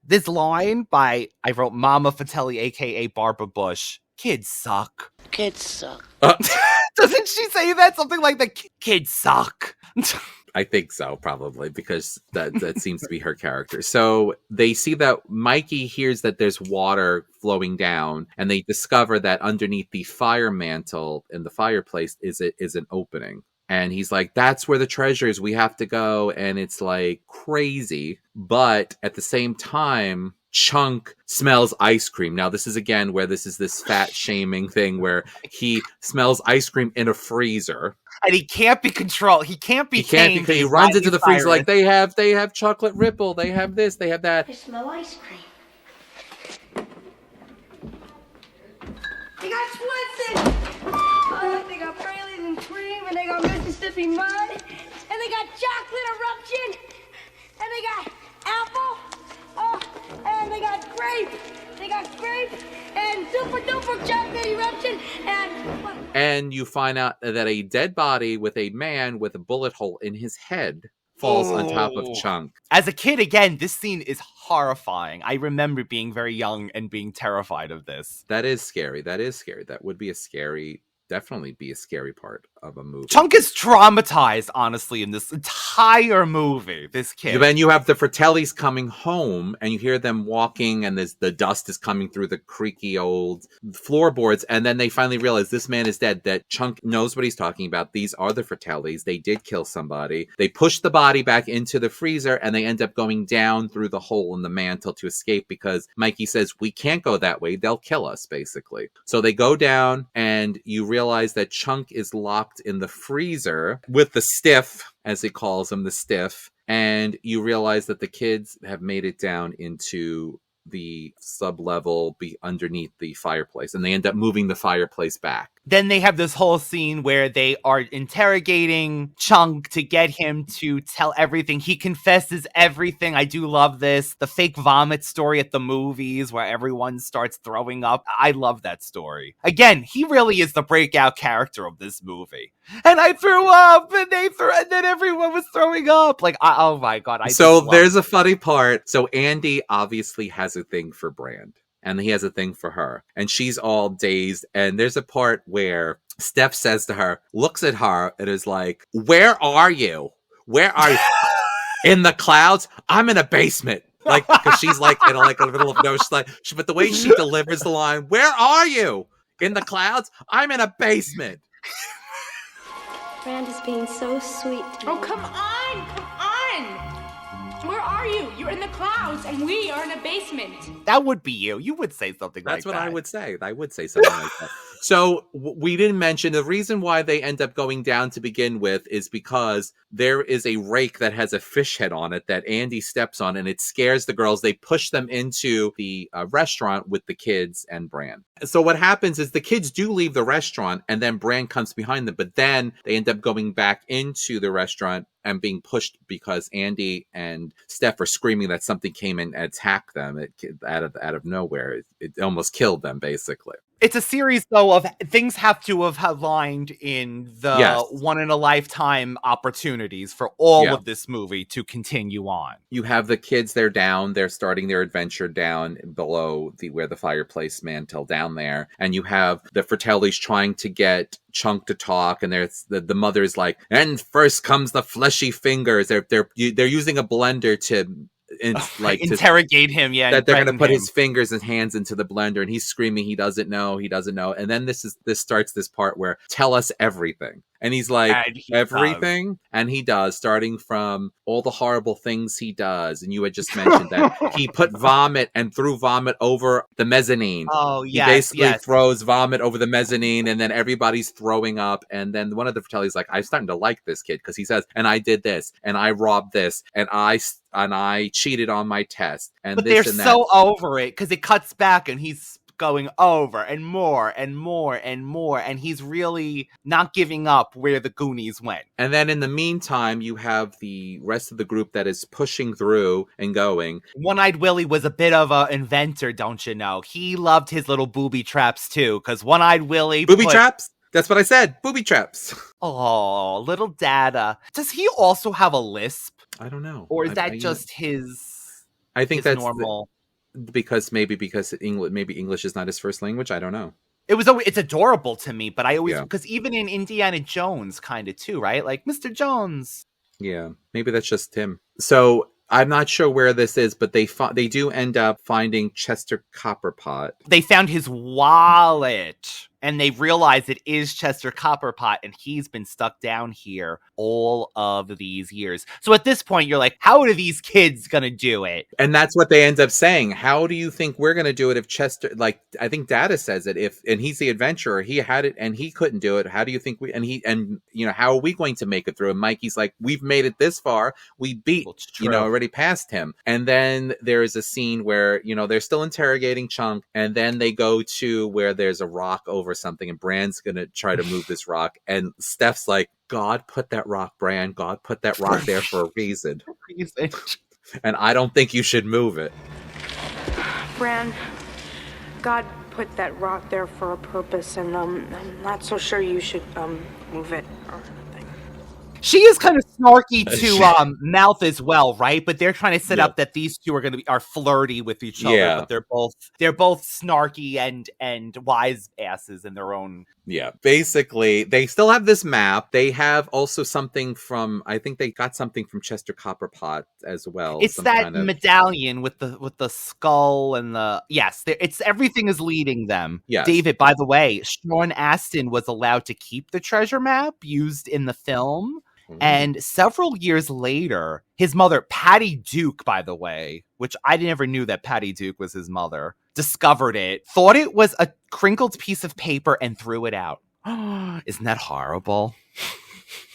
This line I wrote Mama Fratelli, aka Barbara Bush. Kids suck. Kids suck. Doesn't she say that? Something like that? Kids suck. I think so, probably, because that seems to be her character. So they see that Mikey hears that there's water flowing down, and they discover that underneath the fire mantle in the fireplace is an opening. And he's like, that's where the treasure is. We have to go. And it's like crazy. But at the same time, Chunk smells ice cream. Now, this is again where this is this fat shaming thing where he smells ice cream in a freezer. And he can't be controlled. He can't be tamed. He runs into the freezer like, they have chocolate ripple. They have this. They have that. I smell ice cream. They got Swenson. Oh, they got Brolin and cream, and they got Mississippi mud, and they got chocolate eruption, and they got apple, and they got grape. They got grape and super duper chocolate eruption, and you find out that a dead body with a man with a bullet hole in his head falls on top of Chunk. As a kid, again, this scene is horrifying. I remember being very young and being terrified of this. That is scary. That would be definitely be a scary part of a movie. Chunk is traumatized, honestly, in this entire movie, this kid. Then you have the Fratellis coming home, and you hear them walking, and the dust is coming through the creaky old floorboards, and then they finally realize this man is dead, that Chunk knows what he's talking about. These are the Fratellis. They did kill somebody. They push the body back into the freezer, and they end up going down through the hole in the mantle to escape, because Mikey says, we can't go that way. They'll kill us, basically. So they go down, and you realize that Chunk is locked in the freezer with the stiff, as he calls him, the stiff, and you realize that the kids have made it down into the sub-level underneath the fireplace, and they end up moving the fireplace back. Then they have this whole scene where they are interrogating Chunk to get him to tell everything. He confesses everything. I do love this. The fake vomit story at the movies where everyone starts throwing up. I love that story. Again, he really is the breakout character of this movie. And I threw up, and then everyone was throwing up. Like, oh my God. So there's a funny part. So Andy obviously has a thing for Brand. And he has a thing for her. And she's all dazed. And there's a part where Steph says to her, looks at her, and is like, where are you? Where are you? In the clouds? I'm in a basement. Like, because she's like in the middle of nowhere. She's like, but the way she delivers the line, where are you? In the clouds? I'm in a basement. Brand is being so sweet to me. Oh, come on! Come on! Where are you? You're in the clouds, and we are in a basement. That would be you. You would say something like that. That's what I would say. I would say something like that. So we didn't mention the reason why they end up going down to begin with is because there is a rake that has a fish head on it that Andy steps on, and it scares the girls. They push them into the restaurant with the kids and Bran. So what happens is the kids do leave the restaurant, and then Bran comes behind them, but then they end up going back into the restaurant and being pushed because Andy and Steph are screaming that something came and attacked them out of nowhere. It almost killed them, basically. It's a series, though, of things have to have aligned in the one-in-a-lifetime opportunities for all of this movie to continue on. You have the kids, they're down, they're starting their adventure down below where the fireplace mantle down there. And you have the Fratellis trying to get Chunk to talk, and there's the mother's like, and first comes the fleshy fingers. They're using a blender to interrogate him, that they're going to put his fingers and hands into the blender, and he's screaming he doesn't know, and then this starts this part where tell us everything, and he's like, everything, and he does, starting from all the horrible things he does. And you had just mentioned that he put vomit and threw vomit over the mezzanine. He basically throws vomit over the mezzanine, and then everybody's throwing up, and then one of the Fratellis like, I'm starting to like this kid because he says, and I did this, and I robbed this, and I cheated on my test, and they're so over it because it cuts back and he's going over and more and more and more, and he's really not giving up where the Goonies went. And then in the meantime, you have the rest of the group that is pushing through and going. One-Eyed Willie was a bit of an inventor, don't you know? He loved his little booby traps too, because One-Eyed Willie traps? That's what I said. Booby traps. Oh, little Dada. Does he also have a lisp? I don't know. Or is that just his? I think his that's normal. because English is not his first language. I don't know. It's adorable to me, but I always, Yeah. because even in Indiana Jones kind of too, right? Like Mr. Jones. Yeah, maybe that's just him. So I'm not sure where this is, but they do end up finding Chester Copperpot. They found his wallet, and they realize it is Chester Copperpot, and he's been stuck down here all of these years. So at this point, you're like, how are these kids gonna do it? And that's what they end up saying. How do you think we're gonna do it if Chester, like, I think Data says it, and he's the adventurer, he had it and he couldn't do it. How do you think how are we going to make it through? And Mikey's like, we've made it this far. We beat, already past him. And then there is a scene where, they're still interrogating Chunk, and then they go to where there's a rock over something, and Bran's gonna try to move this rock, and Steph's like, God put that rock, Bran. God put that rock there for a reason. And I don't think you should move it. Bran, God put that rock there for a purpose, and I'm not so sure you should move it. She is kind of snarky to Mouth as well, right? But they're trying to set up that these two are flirty with each other. Yeah. But they're both snarky and wise asses in their own. Yeah, basically, they still have this map. They have also something from, I think they got something from Chester Copperpot as well. It's that medallion with the skull and it's everything is leading them. Yes. David, by the way, Sean Astin was allowed to keep the treasure map used in the film. And several years later, his mother, Patty Duke, by the way, which I never knew that Patty Duke was his mother, discovered it, thought it was a crinkled piece of paper, and threw it out. Isn't that horrible?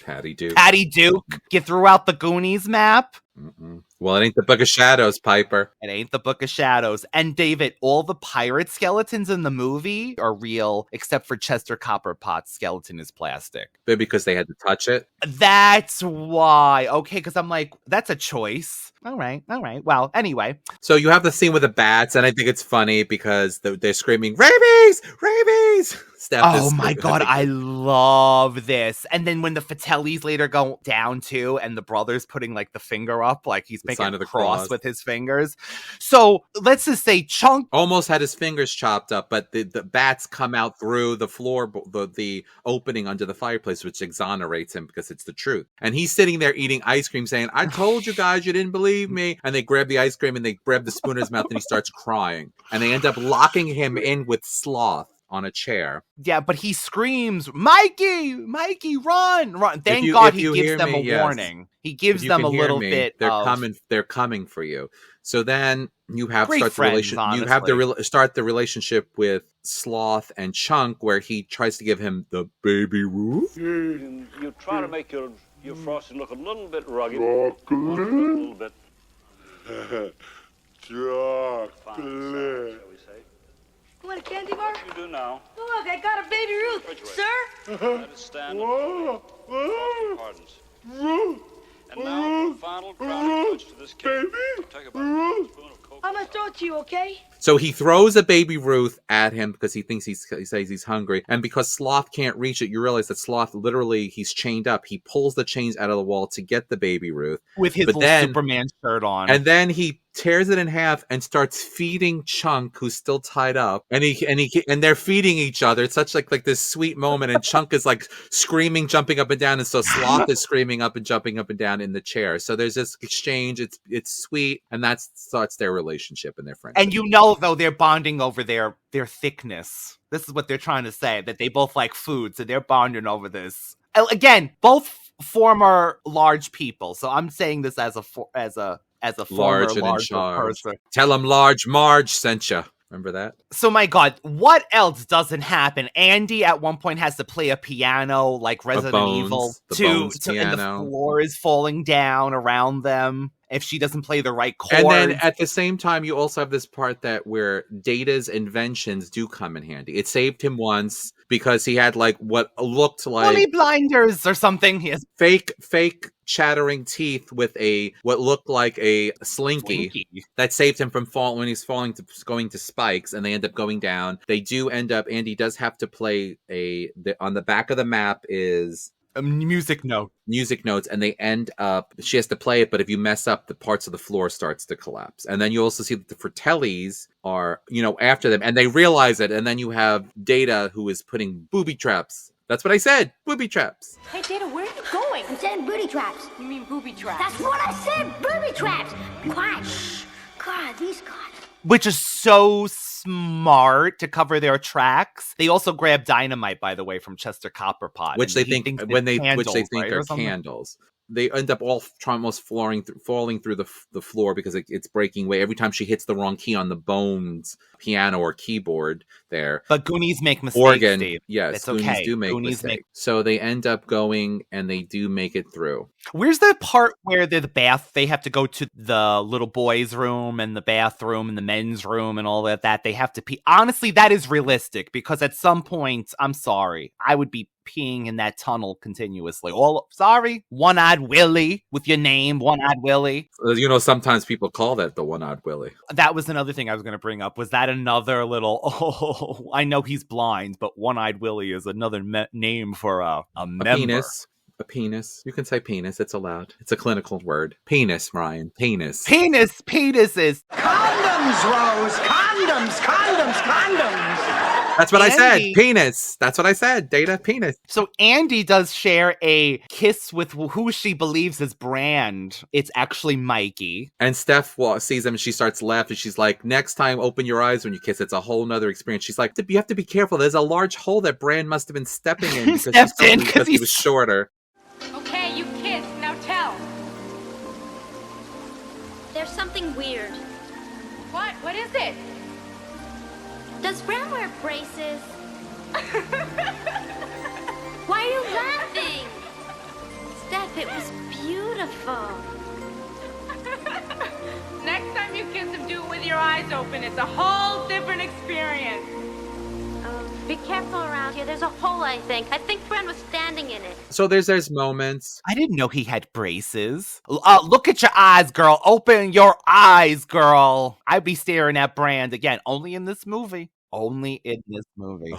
Patty Duke. Patty Duke, you threw out the Goonies map? Mm-mm. Well, it ain't the Book of Shadows, Piper. It ain't the Book of Shadows. And David, all the pirate skeletons in the movie are real, except for Chester Copperpot's skeleton is plastic. But because they had to touch it? That's why. Okay, because I'm like, that's a choice. All right. Well, anyway. So you have the scene with the bats, and I think it's funny because they're screaming, rabies! Rabies! Oh my God, I love this. And then when the Fratellis later go down too, and the brother's putting like the finger up, like he's making a cross with his fingers. So let's just say Chunk almost had his fingers chopped up, but the bats come out through the floor, the opening under the fireplace, which exonerates him because it's the truth. And he's sitting there eating ice cream saying, I told you guys you didn't believe me. And they grab the ice cream and they grab the spoon in his mouth and he starts crying. And they end up locking him in with Sloth on a chair. Yeah, but he screams, Mikey, run. Thank God he gives them a warning. He gives them a little bit. They're coming for you. So then you have start the relationship with Sloth and Chunk, where he tries to give him the baby Ruth. You try to make your frosting look a little bit rugged. A little bit. Chocolate. You want a candy bar? You do now. Look, I got a baby Ruth. Sir? Let it stand up. Pardons. And now the final crowning touch to this cake. Take about a spoon of cocoa. I'm gonna throw it to you, okay? So he throws a baby Ruth at him because he thinks he says he's hungry. And because Sloth can't reach it, you realize that Sloth literally, he's chained up. He pulls the chains out of the wall to get the baby Ruth. With his Superman shirt on. And then he tears it in half and starts feeding Chunk, who's still tied up. And they're feeding each other. It's such like this sweet moment. And Chunk is like screaming, jumping up and down. And so Sloth is screaming up and jumping up and down in the chair. So there's this exchange. It's sweet. And that starts their relationship and their friendship. And though they're bonding over their thickness. This is what they're trying to say, that they both like food, so they're bonding over this. Again, both former large people. So I'm saying this as a former large person. Tell them Large Marge sent you. Remember that? So my God, what else doesn't happen? Andy at one point has to play a piano like Resident Evil and the floor is falling down around them if she doesn't play the right chords. And then at the same time, you also have this part where Data's inventions do come in handy. It saved him once because he had like what looked like Bunny blinders or something. He has fake chattering teeth with what looked like a slinky that saved him from when he's going to spikes, and they end up going down. They do end up. Andy does have to play on the back of the map is music note. Music notes, and they end up, she has to play it, but if you mess up, the parts of the floor starts to collapse. And then you also see that the Fratellis are, after them, and they realize it, and then you have Data, who is putting booby traps. That's what I said, booby traps. Hey, Data, where are you going? I'm saying booty traps. You mean booby traps? That's what I said, booby traps. Quiet. Shh. God, these guys. Which is so smart to cover their tracks. They also grab dynamite, by the way, from Chester Copperpot, Which they think are candles. They end up all almost falling through the floor because it's breaking away every time she hits the wrong key on the Bones piano or keyboard there. But Goonies make mistakes, Organ, Dave. yes, it's Goonies okay. do make mistakes. So they end up going and they do make it through. Where's the part where they're the bath? They have to go to the little boys' room and the bathroom and the men's room and all that they have to pee. Honestly, that is realistic because at some point, I'm sorry, I would be peeing in that tunnel continuously. One-Eyed Willie with your name, One-Eyed Willie. Sometimes people call that the One-Eyed Willie. That was another thing I was going to bring up. Was that another little, I know he's blind, but One-Eyed Willie is another name for a member. Penis. A penis. You can say penis. It's allowed. It's a clinical word. Penis, Ryan. Penis. Penises. Condoms, Rose. Condoms. That's what Andy, I said. Penis. That's what I said. Data, penis. So Andy does share a kiss with who she believes is Brand. It's actually Mikey. And Steph sees him and she starts laughing. She's like, next time, open your eyes when you kiss. It's a whole nother experience. She's like, you have to be careful. There's a large hole that Brand must have been stepping in because he was shorter. Okay, you kiss. Now tell. There's something weird. What? What is it? Does Brand wear braces? Why are you laughing? Steph, it was beautiful. Next time you kiss him, do it with your eyes open. It's a whole different experience. Be careful around here. There's a hole, I think. I think Brand was standing in it. So there's moments. I didn't know he had braces. Look at your eyes, girl. Open your eyes, girl. I'd be staring at Brand again. Only in this movie. Only in this movie.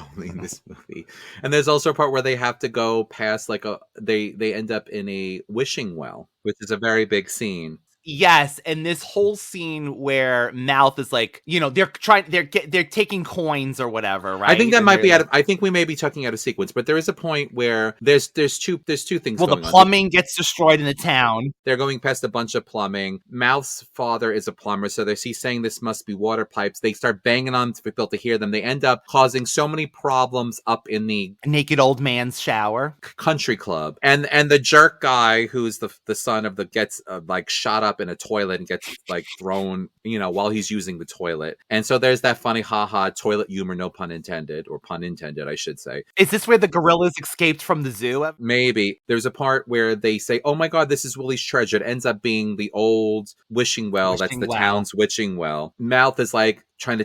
And there's also a part where they have to go past they end up in a wishing well, which is a very big scene. Yes, and this whole scene where Mouth is like, they're taking coins or whatever, right? I think that might be I think we may be tucking out a sequence, but there is a point where there's two things. Well, the plumbing gets destroyed in the town. They're going past a bunch of plumbing. Mouth's father is a plumber, so he's saying this must be water pipes. They start banging on to be able to hear them. They end up causing so many problems up in the naked old man's shower country club, and the jerk guy who's the son of gets shot up in a toilet and gets thrown while he's using the toilet. And so there's that funny haha toilet humor, no pun intended, or pun intended I should say. Is this where the gorillas escaped from the zoo? Maybe. There's a part where they say, oh my god, this is Willie's treasure. It ends up being the old wishing well. That's the town's wishing well. Mouth is trying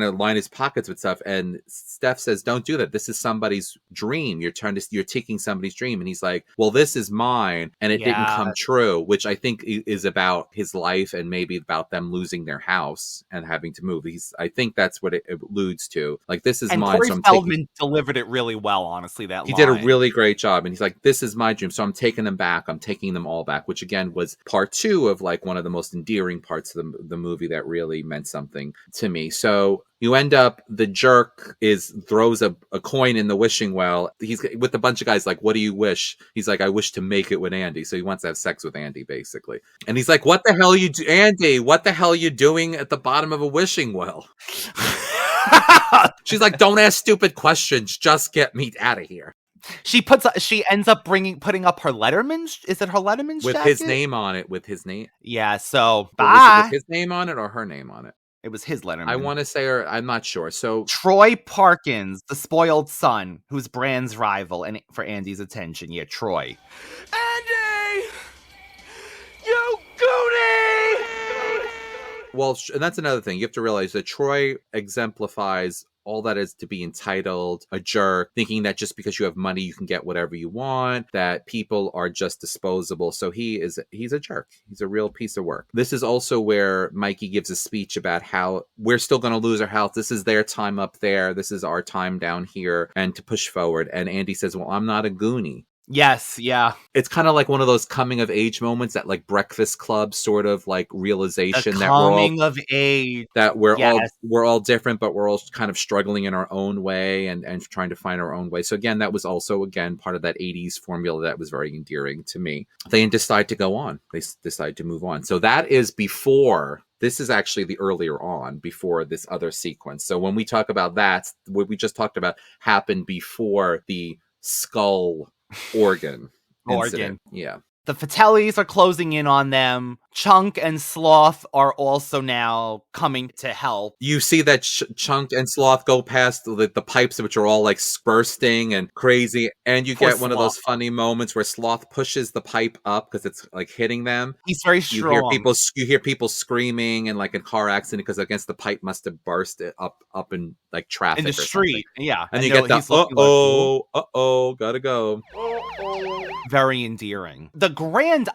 to line his pockets with stuff, and Steph says, don't do that. This is somebody's dream. You're taking somebody's dream. And he's like, well, this is mine, and it didn't come true, which I think is about his life and maybe about them losing their house and having to move. I think that's what it alludes to. This is mine. Corey Feldman delivered it really well, honestly. He did a really great job, and he's like, this is my dream, so I'm taking them back. I'm taking them all back, which again was part 2 of one of the most endearing parts of the movie that really meant something to me. So you end up, the jerk throws a coin in the wishing well. He's with a bunch of guys what do you wish? He's like, I wish to make it with Andy. So he wants to have sex with Andy, basically. And he's like, what the hell Andy, what the hell are you doing at the bottom of a wishing well? She's like, don't ask stupid questions. Just get me out of here. She ends up putting up her Letterman's. Is it her Letterman's with jacket? His name on it? With his name. Yeah. So bye. Was it with his name on it or her name on it? It was his Letterman. I want to say, or I'm not sure. So Troy Parkins, the spoiled son, who's Brand's rival, and for Andy's attention. Yeah, Troy. Andy! You Goonie! Well, and that's another thing. You have to realize that Troy exemplifies all that is to be entitled, a jerk, thinking that just because you have money, you can get whatever you want, that people are just disposable. So he's a jerk. He's a real piece of work. This is also where Mikey gives a speech about how we're still going to lose our health. This is their time up there. This is our time down here, and to push forward. And Andy says, well, I'm not a Goonie. Yes, yeah. It's kind of like one of those coming of age moments, that like Breakfast Club sort of like realization The that coming of age. that we're Yes. all different, but we're all kind of struggling in our own way and trying to find our own way. So again, that was also part of that 80s formula that was very endearing to me. They decide to go on. They decide to move on. So that is before. This is actually the earlier on, before this other sequence. So when we talk about that, what we just talked about happened before the skull organ incident. Yeah. The Fratellis are closing in on them. Chunk and Sloth are also now coming to help. You see that Chunk and Sloth go past the pipes, which are all like bursting and crazy. And you get one of those funny moments where Sloth pushes the pipe up because it's like hitting them. He's very strong. You hear people screaming and like a car accident because I guess the pipe must have burst up in like traffic in the street. Yeah. And you get the gotta go. Very endearing.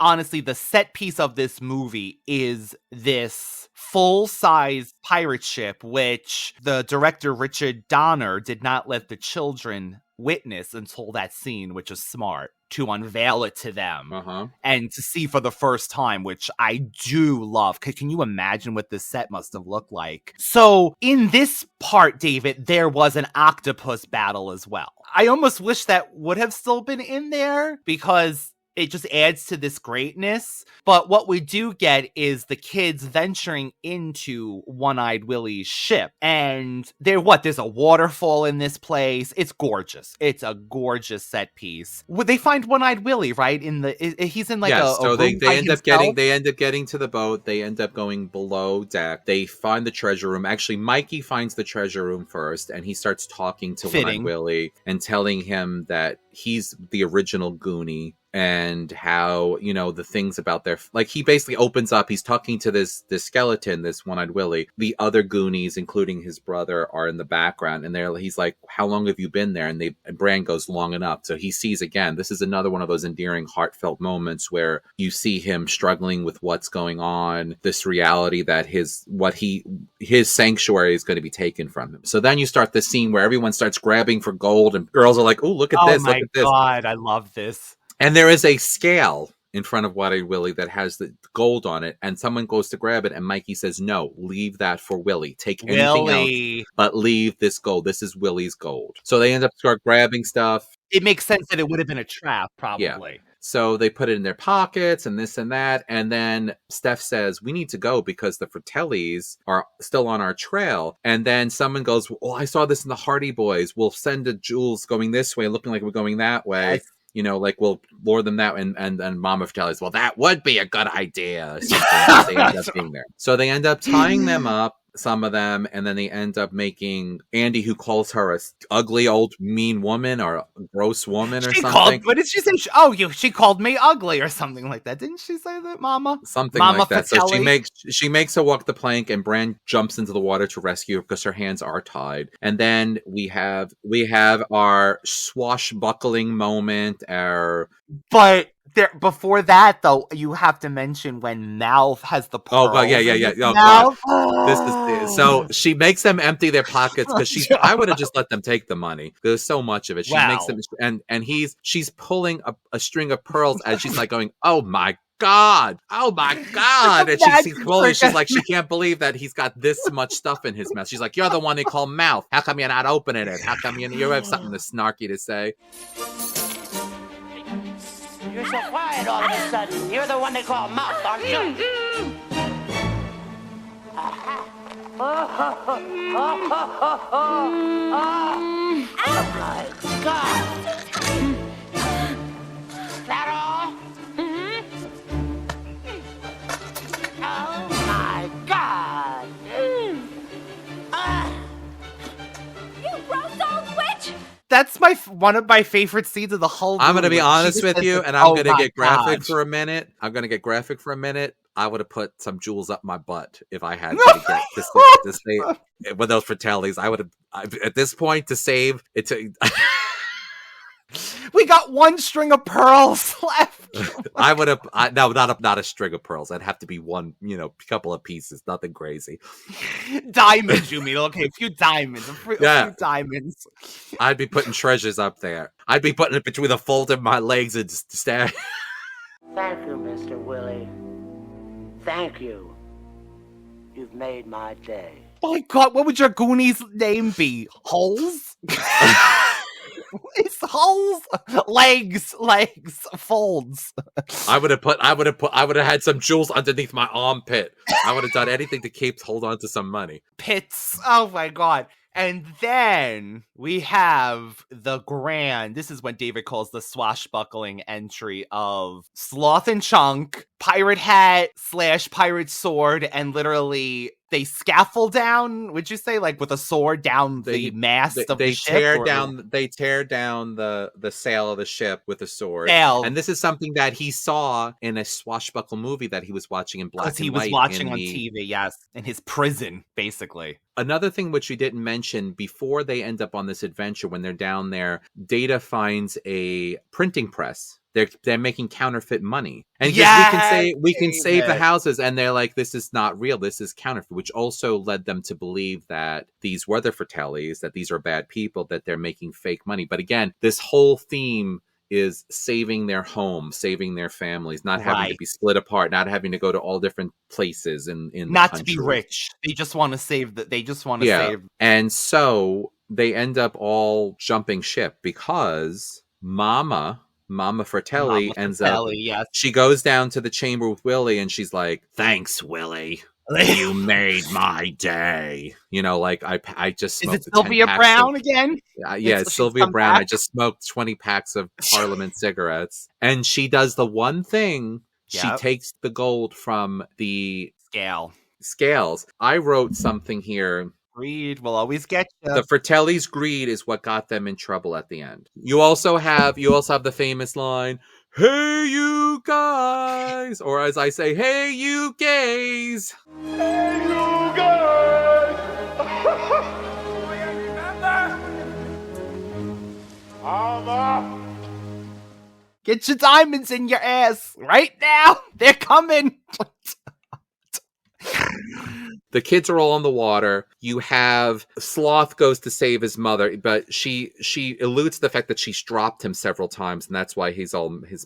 Honestly, the set piece of this movie is this full-size pirate ship, which the director Richard Donner did not let the children witness until that scene, which is smart, to unveil it to them and to see for the first time, which I do love. Can you imagine what this set must have looked like? So in this part, David, there was an octopus battle as well. I almost wish that would have still been in there because it just adds to this greatness. But what we do get is the kids venturing into One-Eyed Willie's ship. And there's a waterfall in this place. It's gorgeous. It's a gorgeous set piece. They find One-Eyed Willie, right? He's in like so they end up himself? getting to the boat. They end up going below deck. They find the treasure room. Actually, Mikey finds the treasure room first, and he starts talking to One-Eyed Willie and telling him that he's the original Goonie. And how, the things about he basically opens up, he's talking to this skeleton, this One-Eyed Willie. The other Goonies, including his brother, are in the background. And he's like, how long have you been there? And Bran goes, long enough. So he sees again, this is another one of those endearing, heartfelt moments where you see him struggling with what's going on, this reality that his sanctuary is going to be taken from him. So then you start this scene where everyone starts grabbing for gold and girls are like, oh, look at this, look at this. Oh my God, I love this. And there is a scale in front of One-Eyed Willie that has the gold on it, and someone goes to grab it, and Mikey says, no, leave that for Willie. Take anything else, but leave this gold. This is Willie's gold. So they end up start grabbing stuff. It makes sense that it would have been a trap, probably. Yeah. So they put it in their pockets and this and that. And then Steph says, we need to go because the Fratellis are still on our trail. And then someone goes, well, I saw this in the Hardy Boys. We'll send the Jules going this way, looking like we're going that way. Yes. We'll lure them that way. And Mama Fratelli's, well, that would be a good idea. They end up being there. So they end up tying them up, some of them, and then they end up making Andy, who calls her a ugly old mean woman or a gross woman or something. What did she say? She called me ugly or something like that. Didn't she say that, Mama? Something Mama like that. Fratelli? So she makes her walk the plank, and Bran jumps into the water to rescue her because her hands are tied. And then we have our swashbuckling moment. But before that, though, you have to mention when Mal has the pearls. Oh, God, yeah. Oh, God. This is so she makes them empty their pockets because I would have just let them take the money. There's so much of it. She makes them, and she's pulling a string of pearls as she's like going, oh my God. And she's like, she can't believe that he's got this much stuff in his mouth. She's like, you're the one they call mouth. How come you're not opening it? How come you have something snarky to say? You're so quiet all of a sudden. You're the one they call mouth, aren't you? Oh my God! Is that all? Oh my God! You gross old witch! That's one of my favorite scenes of the whole movie. I'm going to be honest with you, and I'm going to get graphic God. for a minute. I would have put some jewels up my butt if I had to say with those Fratellis. I would have, at this point, to save it. We got one string of pearls left. I would have no, not a string of pearls. I'd have to be one, couple of pieces, nothing crazy. Diamonds, you mean? Okay, a few diamonds. A few diamonds. I'd be putting treasures up there. I'd be putting it between the fold of my legs and just stand. Thank you, Mr. Willie. Thank you. You've made my day. My God, what would your Goonies name be? Holes? It's holes, legs, folds. I would have had some jewels underneath my armpit. I would have done anything to hold on to some money. Pits. Oh my God. And then we have this is when David calls the swashbuckling entry of Sloth and Chunk, pirate hat / pirate sword, and literally they scaffold down, would you say, like with a sword down the mast of the ship? They tear down the sail of the ship with a sword. And this is something that he saw in a swashbuckle movie that he was watching in black and white. He was watching on TV, yes, in his prison, basically. Another thing which we didn't mention, before they end up on this adventure, when they're down there, Data finds a printing press. They're making counterfeit money. And we can save the houses, and they're like, this is not real, this is counterfeit, which also led them to believe that these were the Fratellis, that these are bad people, that they're making fake money. But again, this whole theme is saving their home, saving their families, not having to be split apart, not having to go to all different places in not the to be rich. They just want to save save. And so they end up all jumping ship because Mama Fratelli ends up. Yes. She goes down to the chamber with Willie, and she's like, "Thanks, Willie. You made my day." I just smoked. Is it Sylvia Brown again? Yeah, it's Sylvia Brown. I just smoked 20 packs of Parliament cigarettes, and she does the one thing. She takes the gold from the scales. I wrote something here. Greed will always get you. The Fratelli's greed is what got them in trouble at the end. You also have the famous line, "Hey, you guys," or as I say, "Hey, you gays." Hey, you guys. Mama. Get your diamonds in your ass right now. They're coming. The kids are all on the water. You have Sloth goes to save his mother, but she alludes to the fact that she's dropped him several times, and that's why he's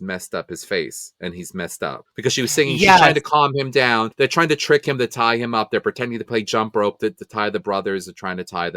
messed up his face, and he's messed up. Because she was singing, she's trying to calm him down. They're trying to trick him to tie him up. They're pretending to play jump rope to tie the brothers. They're trying to tie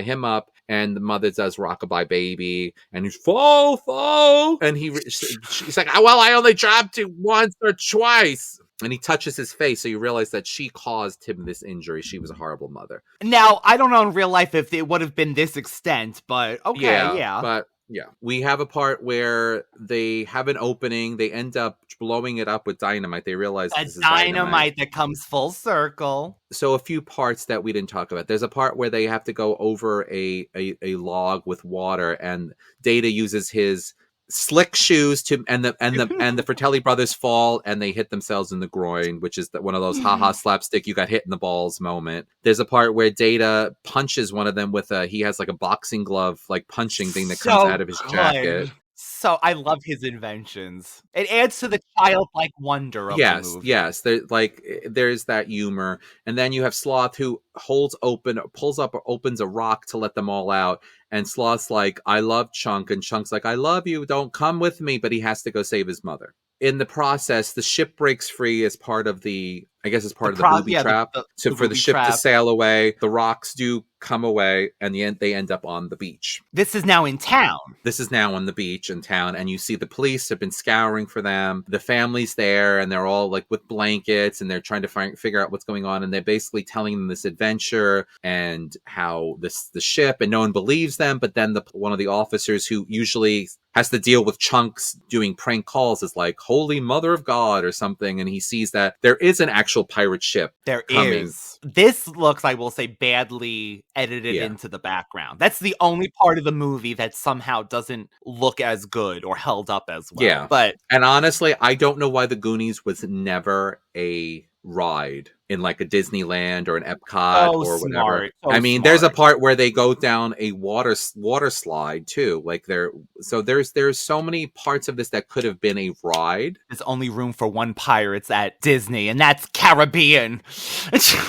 him up. And the mother does Rockabye Baby, and he's fall. And she's like, well, I only dropped you once or twice. And he touches his face, so you realize that she caused him this injury. She was a horrible mother. Now, I don't know in real life if it would have been this extent, but okay, yeah. But yeah, we have a part where they have an opening. They end up blowing it up with dynamite. They realize this is dynamite that comes full circle. So a few parts that we didn't talk about. There's a part where they have to go over a log with water, and Data uses his slick shoes and the Fratelli brothers fall and they hit themselves in the groin, which is one of those haha slapstick you got hit in the balls moment. There's a part where Data punches one of them with he has like a boxing glove like punching thing that comes out of his jacket. So I love his inventions. It adds to the childlike wonder of the movie. Yes. There's that humor. And then you have Sloth who pulls up or opens a rock to let them all out. And Sloth's like, I love Chunk. And Chunk's like, I love you. Don't come with me. But he has to go save his mother. In the process, the ship breaks free as part of the booby trap. For the ship to sail away, the rocks do come away, and they end up on the beach. This is now in town. This is now on the beach in town, and you see the police have been scouring for them. The family's there, and they're all like with blankets, and they're trying to figure out what's going on, and they're basically telling them this adventure and how the ship, and no one believes them, but then one of the officers who usually has to deal with Chunks doing prank calls as like Holy Mother of God or something, and he sees that there is an actual pirate ship coming. This looks, I will say, badly edited into the background. That's the only part of the movie that somehow doesn't look as good or held up as well. Yeah. But and honestly, I don't know why the Goonies was never a ride in like a Disneyland or an Epcot or whatever. I mean, there's a part where they go down a water slide too. Like there's so many parts of this that could have been a ride. There's only room for one Pirates at Disney, and that's Caribbean.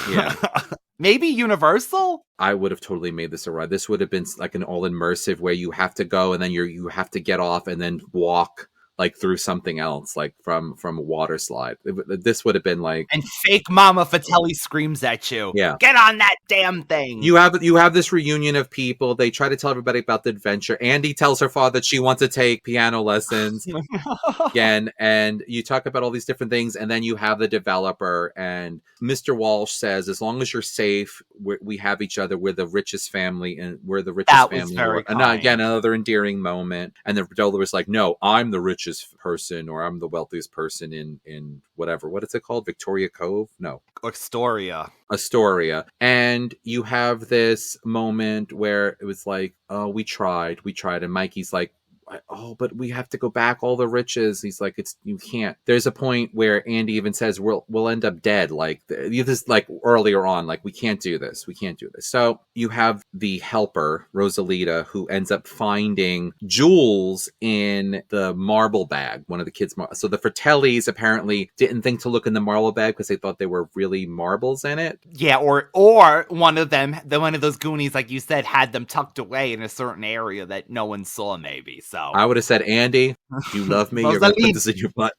Yeah. Maybe Universal? I would have totally made this a ride. This would have been like an all immersive where you have to go and then you have to get off and then walk like through something else, like from a water slide. This would have been like, and fake Mama Fratelli screams at you. Yeah, get on that damn thing. You have this reunion of people. They try to tell everybody about the adventure. Andy tells her father that she wants to take piano lessons again, and you talk about all these different things. And then you have the developer, and Mr. Walsh says, "As long as you're safe, we have each other. We're the richest family, and we're the richest family." Was very and again, another endearing moment. And the developer's like, "No, I'm the richest person, or I'm the wealthiest person in whatever. What is it called? Victoria Cove? No, Astoria." And you have this moment where it was like, "Oh, we tried," and Mikey's like, "Oh, but we have to go back all the riches." He's like, you can't. There's a point where Andy even says, we'll end up dead. Like this, like earlier on, like we can't do this. So you have the helper, Rosalita, who ends up finding jewels in the marble bag. One of the kids. So the Fratellis apparently didn't think to look in the marble bag because they thought they were really marbles in it. Yeah, or one of them, one of those Goonies, like you said, had them tucked away in a certain area that no one saw, maybe. So I would have said, "Andy, you love me. You're going to put this in your butt."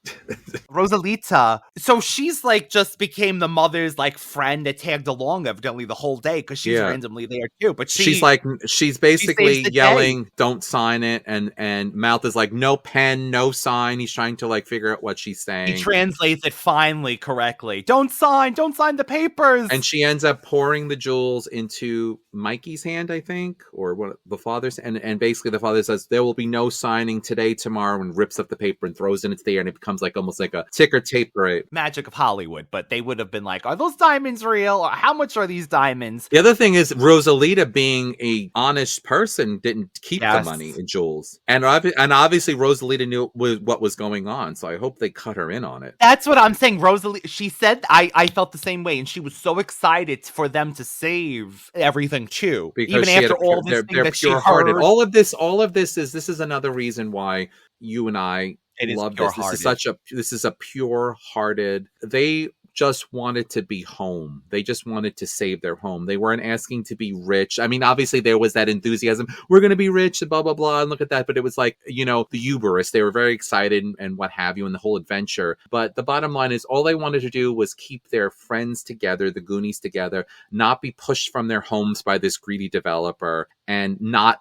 Rosalita. So she's like just became the mother's like friend that tagged along evidently the whole day because she's randomly there too. But she's basically yelling, "Don't sign it!" And Mouth is like, "No pen, no sign." He's trying to like figure out what she's saying. He translates it finally correctly. Don't sign the papers. And she ends up pouring the jewels into Mikey's hand, I think, or what the father's, and basically the father says there will be no signing today, tomorrow, and rips up the paper and throws it into the air, and it becomes like almost like a ticker tape, right? Magic of Hollywood. But they would have been like, are those diamonds real? Or how much are these diamonds? The other thing is Rosalita, being a honest person, didn't keep the money in jewels, and obviously Rosalita knew what was going on, so I hope they cut her in on it. That's what I'm saying. Rosalita, she said, I felt the same way, and she was so excited for them to save everything too, because even after all this thing that she heard. All of this is another reason why you and I love this. This is a pure-hearted. They just wanted to be home. They just wanted to save their home. They weren't asking to be rich. I mean, obviously there was that enthusiasm. We're going to be rich and blah, blah, blah. And look at that. But it was like, the hubris. They were very excited and what have you, and the whole adventure. But the bottom line is all they wanted to do was keep their friends together, the Goonies together, not be pushed from their homes by this greedy developer. And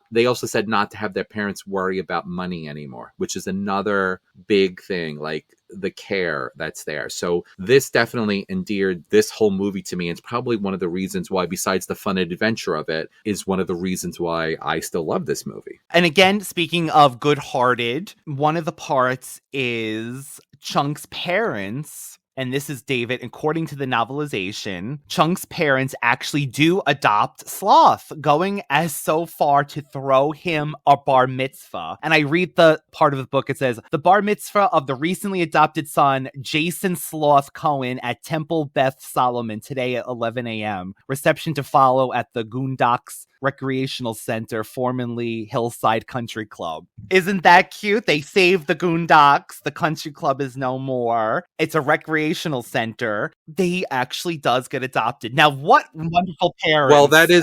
they also said not to have their parents worry about money anymore, which is another big thing. Like, the care that's there. So this definitely endeared this whole movie to me. And it's probably one of the reasons why, besides the fun and adventure of it, is one of the reasons why I still love this movie. And again, speaking of good-hearted, one of the parts is Chunk's parents. And this is David, according to the novelization, Chunk's parents actually do adopt Sloth, going as so far to throw him a bar mitzvah. And I read the part of the book, it says, the bar mitzvah of the recently adopted son, Jason Sloth Cohen, at Temple Beth Solomon today at 11 a.m. Reception to follow at the Goondocks Recreational Center, formerly Hillside Country Club. Isn't that cute? They saved the Goondocks. The country club is no more. It's a recreational center. They actually does get adopted. Now, what wonderful parents. Well, there's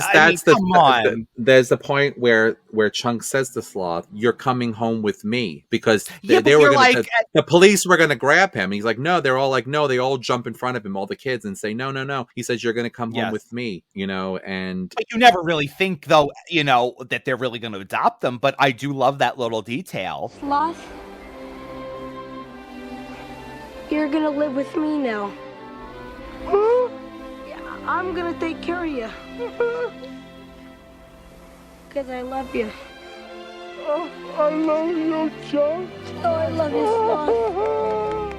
the point where Chunk says to Sloth, "You're coming home with me," because they were the police were going to grab him. He's like, no, they're all like, no, they all jump in front of him, all the kids, and say, no. He says, "You're going to come home with me," and but you never really think, though, that they're really going to adopt them, but I do love that little detail. Sloth, you're gonna live with me now. Yeah, I'm gonna take care of you. Because I love you. I love you, Chuck. Oh, I love you, Sloth.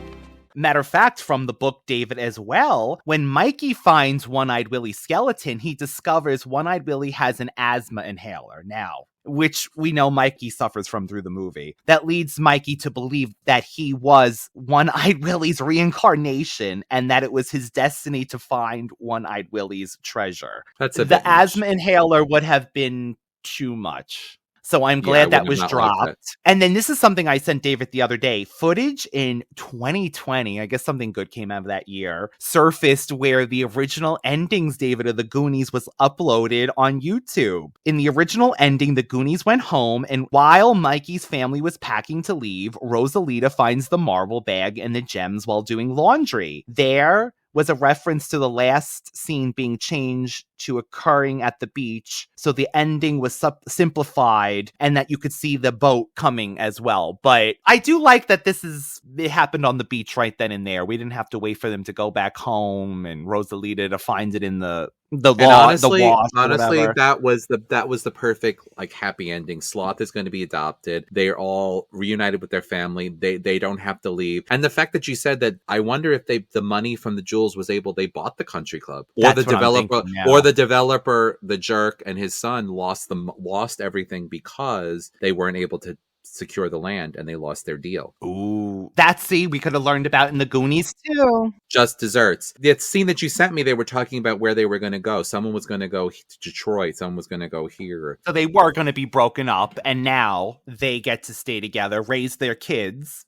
Matter of fact, from the book, David, as well, when Mikey finds One-Eyed Willie's skeleton, he discovers One-Eyed Willie has an asthma inhaler now, which we know Mikey suffers from through the movie. That leads Mikey to believe that he was One-Eyed Willie's reincarnation and that it was his destiny to find One-Eyed Willie's treasure. That's a The asthma inhaler would have been too much. So I'm glad that was dropped. And then this is something I sent David the other day. Footage in 2020, I guess something good came out of that year, surfaced where the original endings, David, of the Goonies was uploaded on YouTube. In the original ending, the Goonies went home, and while Mikey's family was packing to leave, Rosalita finds the marble bag and the gems while doing laundry. There was a reference to the last scene being changed to occurring at the beach. So the ending was simplified and that you could see the boat coming as well. But I do like that it happened on the beach right then and there. We didn't have to wait for them to go back home and Rosalita to find it in the honestly, whatever. that was the perfect like happy ending. Sloth is going to be adopted. They're all reunited with their family. They don't have to leave. And the fact that you said that, I wonder if the money from the jewels they bought the country club, or the developer, the jerk, and his son lost everything because they weren't able to secure the land and they lost their deal. Ooh, we could have learned about in the Goonies too. Just desserts. The scene that you sent me, they were talking about where they were going to go. Someone was going to go to Detroit. Someone was going to go here. So they were going to be broken up, and now they get to stay together, raise their kids,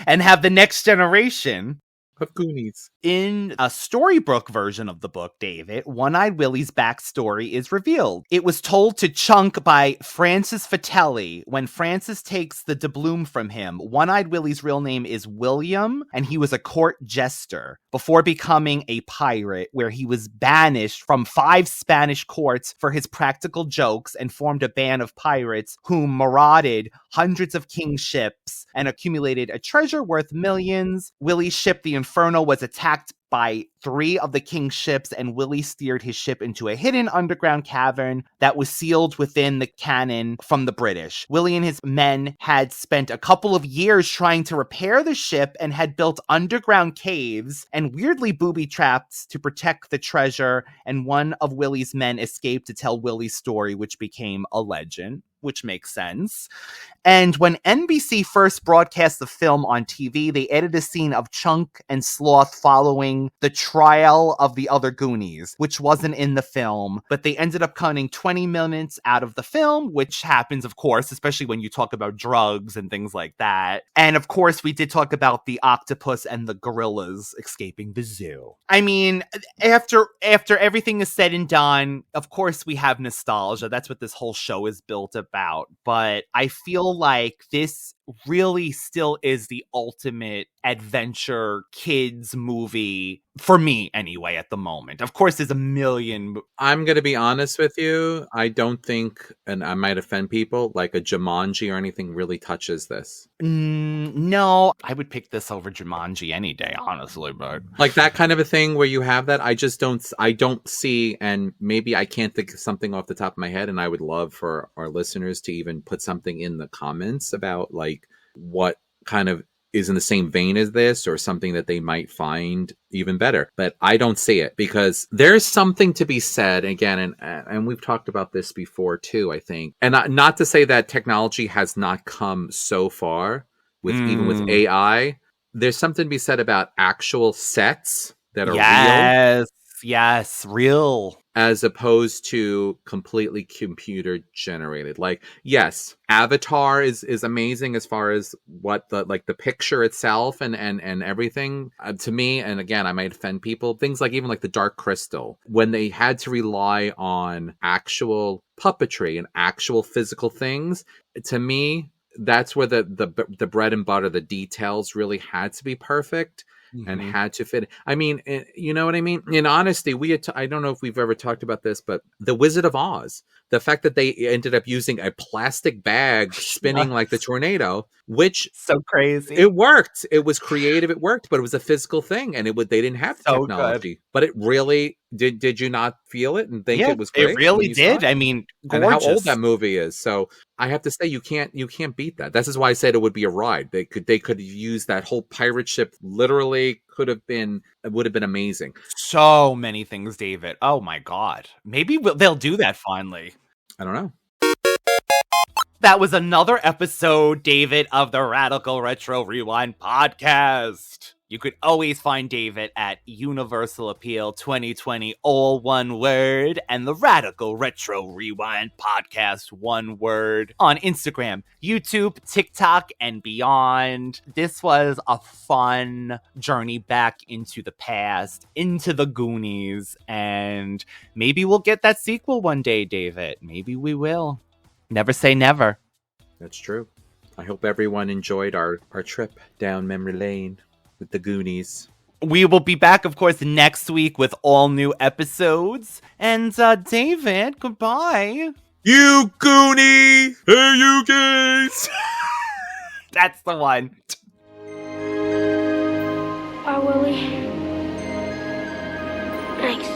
and have the next generation of Goonies. In a storybook version of the book, David, One-Eyed Willie's backstory is revealed. It was told to Chunk by Francis Fatelli. When Francis takes the doubloon from him, One-Eyed Willie's real name is William, and he was a court jester before becoming a pirate, where he was banished from 5 Spanish courts for his practical jokes and formed a band of pirates who marauded hundreds of king's ships and accumulated a treasure worth millions. Willie's ship, the Inferno, was attacked by 3 of the king's ships, and Willie steered his ship into a hidden underground cavern that was sealed within the cannon from the British. Willie and his men had spent a couple of years trying to repair the ship and had built underground caves and weirdly booby traps to protect the treasure, and one of Willie's men escaped to tell Willie's story, which became a legend, which makes sense. And when NBC first broadcast the film on TV, they added a scene of Chunk and Sloth following the trial of the other Goonies, which wasn't in the film, but they ended up cutting 20 minutes out of the film, which happens, of course, especially when you talk about drugs and things like that. And of course, we did talk about the octopus and the gorillas escaping the zoo. I mean, after everything is said and done, of course, we have nostalgia. That's what this whole show is built about. But I feel like this really still is the ultimate adventure kids movie for me anyway at the moment. Of course, there's a million. I'm going to be honest with you. I don't think, and I might offend people, like a Jumanji or anything really touches this. No, I would pick this over Jumanji any day, honestly, but like that kind of a thing where you have that, I don't see, and maybe I can't think of something off the top of my head, and I would love for our listeners to even put something in the comments about like what kind of is in the same vein as this, or something that they might find even better. But I don't see it, because there's something to be said again, and we've talked about this before too, I think. And not to say that technology has not come so far with even with AI. There's something to be said about actual sets that are real. Yes, real. As opposed to completely computer generated. Like, yes, Avatar is amazing as far as what the picture itself and everything. To me, and again, I might offend people, things like even like the Dark Crystal, when they had to rely on actual puppetry and actual physical things, to me, that's where the bread and butter, the details really had to be perfect. And had to fit. I mean, you know what I mean? In honesty, I don't know if we've ever talked about this, but The Wizard of Oz, the fact that they ended up using a plastic bag spinning like the tornado, which so crazy. It worked. It was creative. It worked, but it was a physical thing, and they didn't have the technology. But it really Did you not feel it and think Yeah, it was great? it really when you saw did. it? I mean, And how old gorgeous. that movie is. So I have to say you can't beat that. This is why I said it would be a ride. They could use that whole pirate ship. Literally would have been amazing. So many things, David. Oh my God. Maybe they'll do that finally. I don't know. That was another episode, David, of the Radical Retro Rewind podcast. You could always find David at Universal Appeal 2020, all one word, and the Radical Retro Rewind podcast, one word, on Instagram, YouTube, TikTok, and beyond. This was a fun journey back into the past, into the Goonies, and maybe we'll get that sequel one day, David. Maybe we will. Never say never. That's true. I hope everyone enjoyed our trip down memory lane with the Goonies. We will be back, of course, next week with all new episodes. And, David, goodbye. You Goonie! Hey, you guys! That's the one. Bye, Willie. Thanks.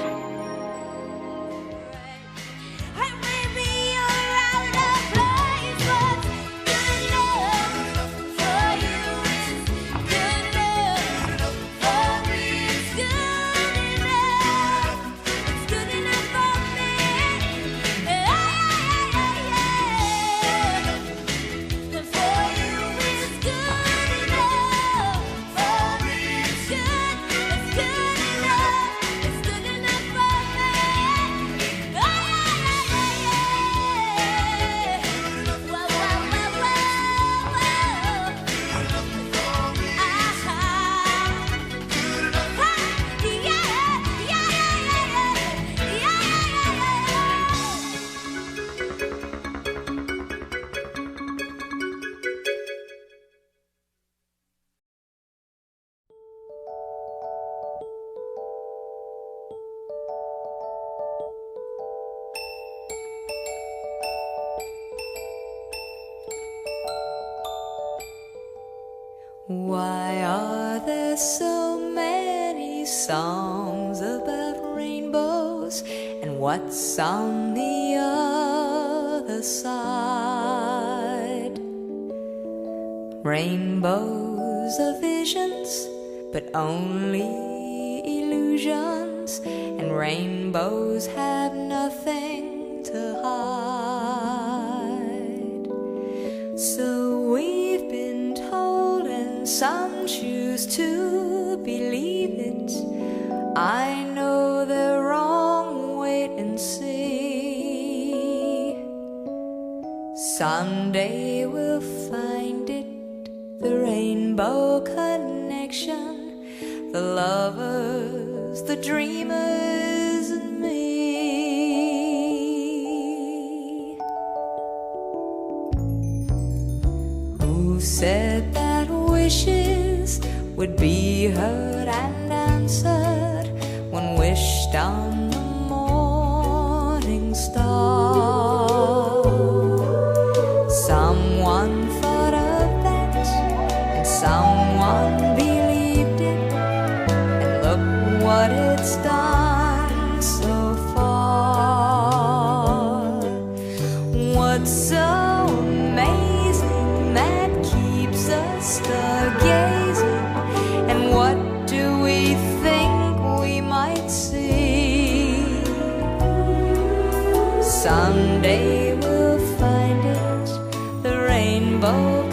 Why are there so many songs about rainbows, and what's on the other side? Rainbows are visions, but only illusions, and rainbows have nothing to hide. So we've been told, and some choose to believe it. I know they're wrong, wait and see. Someday we'll find it, the rainbow connection, the lovers, the dreamers, and me. Who said that wishes would be heard and answered when wished on the morning star? Someone thought of that, and someone believed it, and look what it's done so far. What's so amazing that keeps us stargazing, and what do we think we might see? Someday we'll find it, the rainbow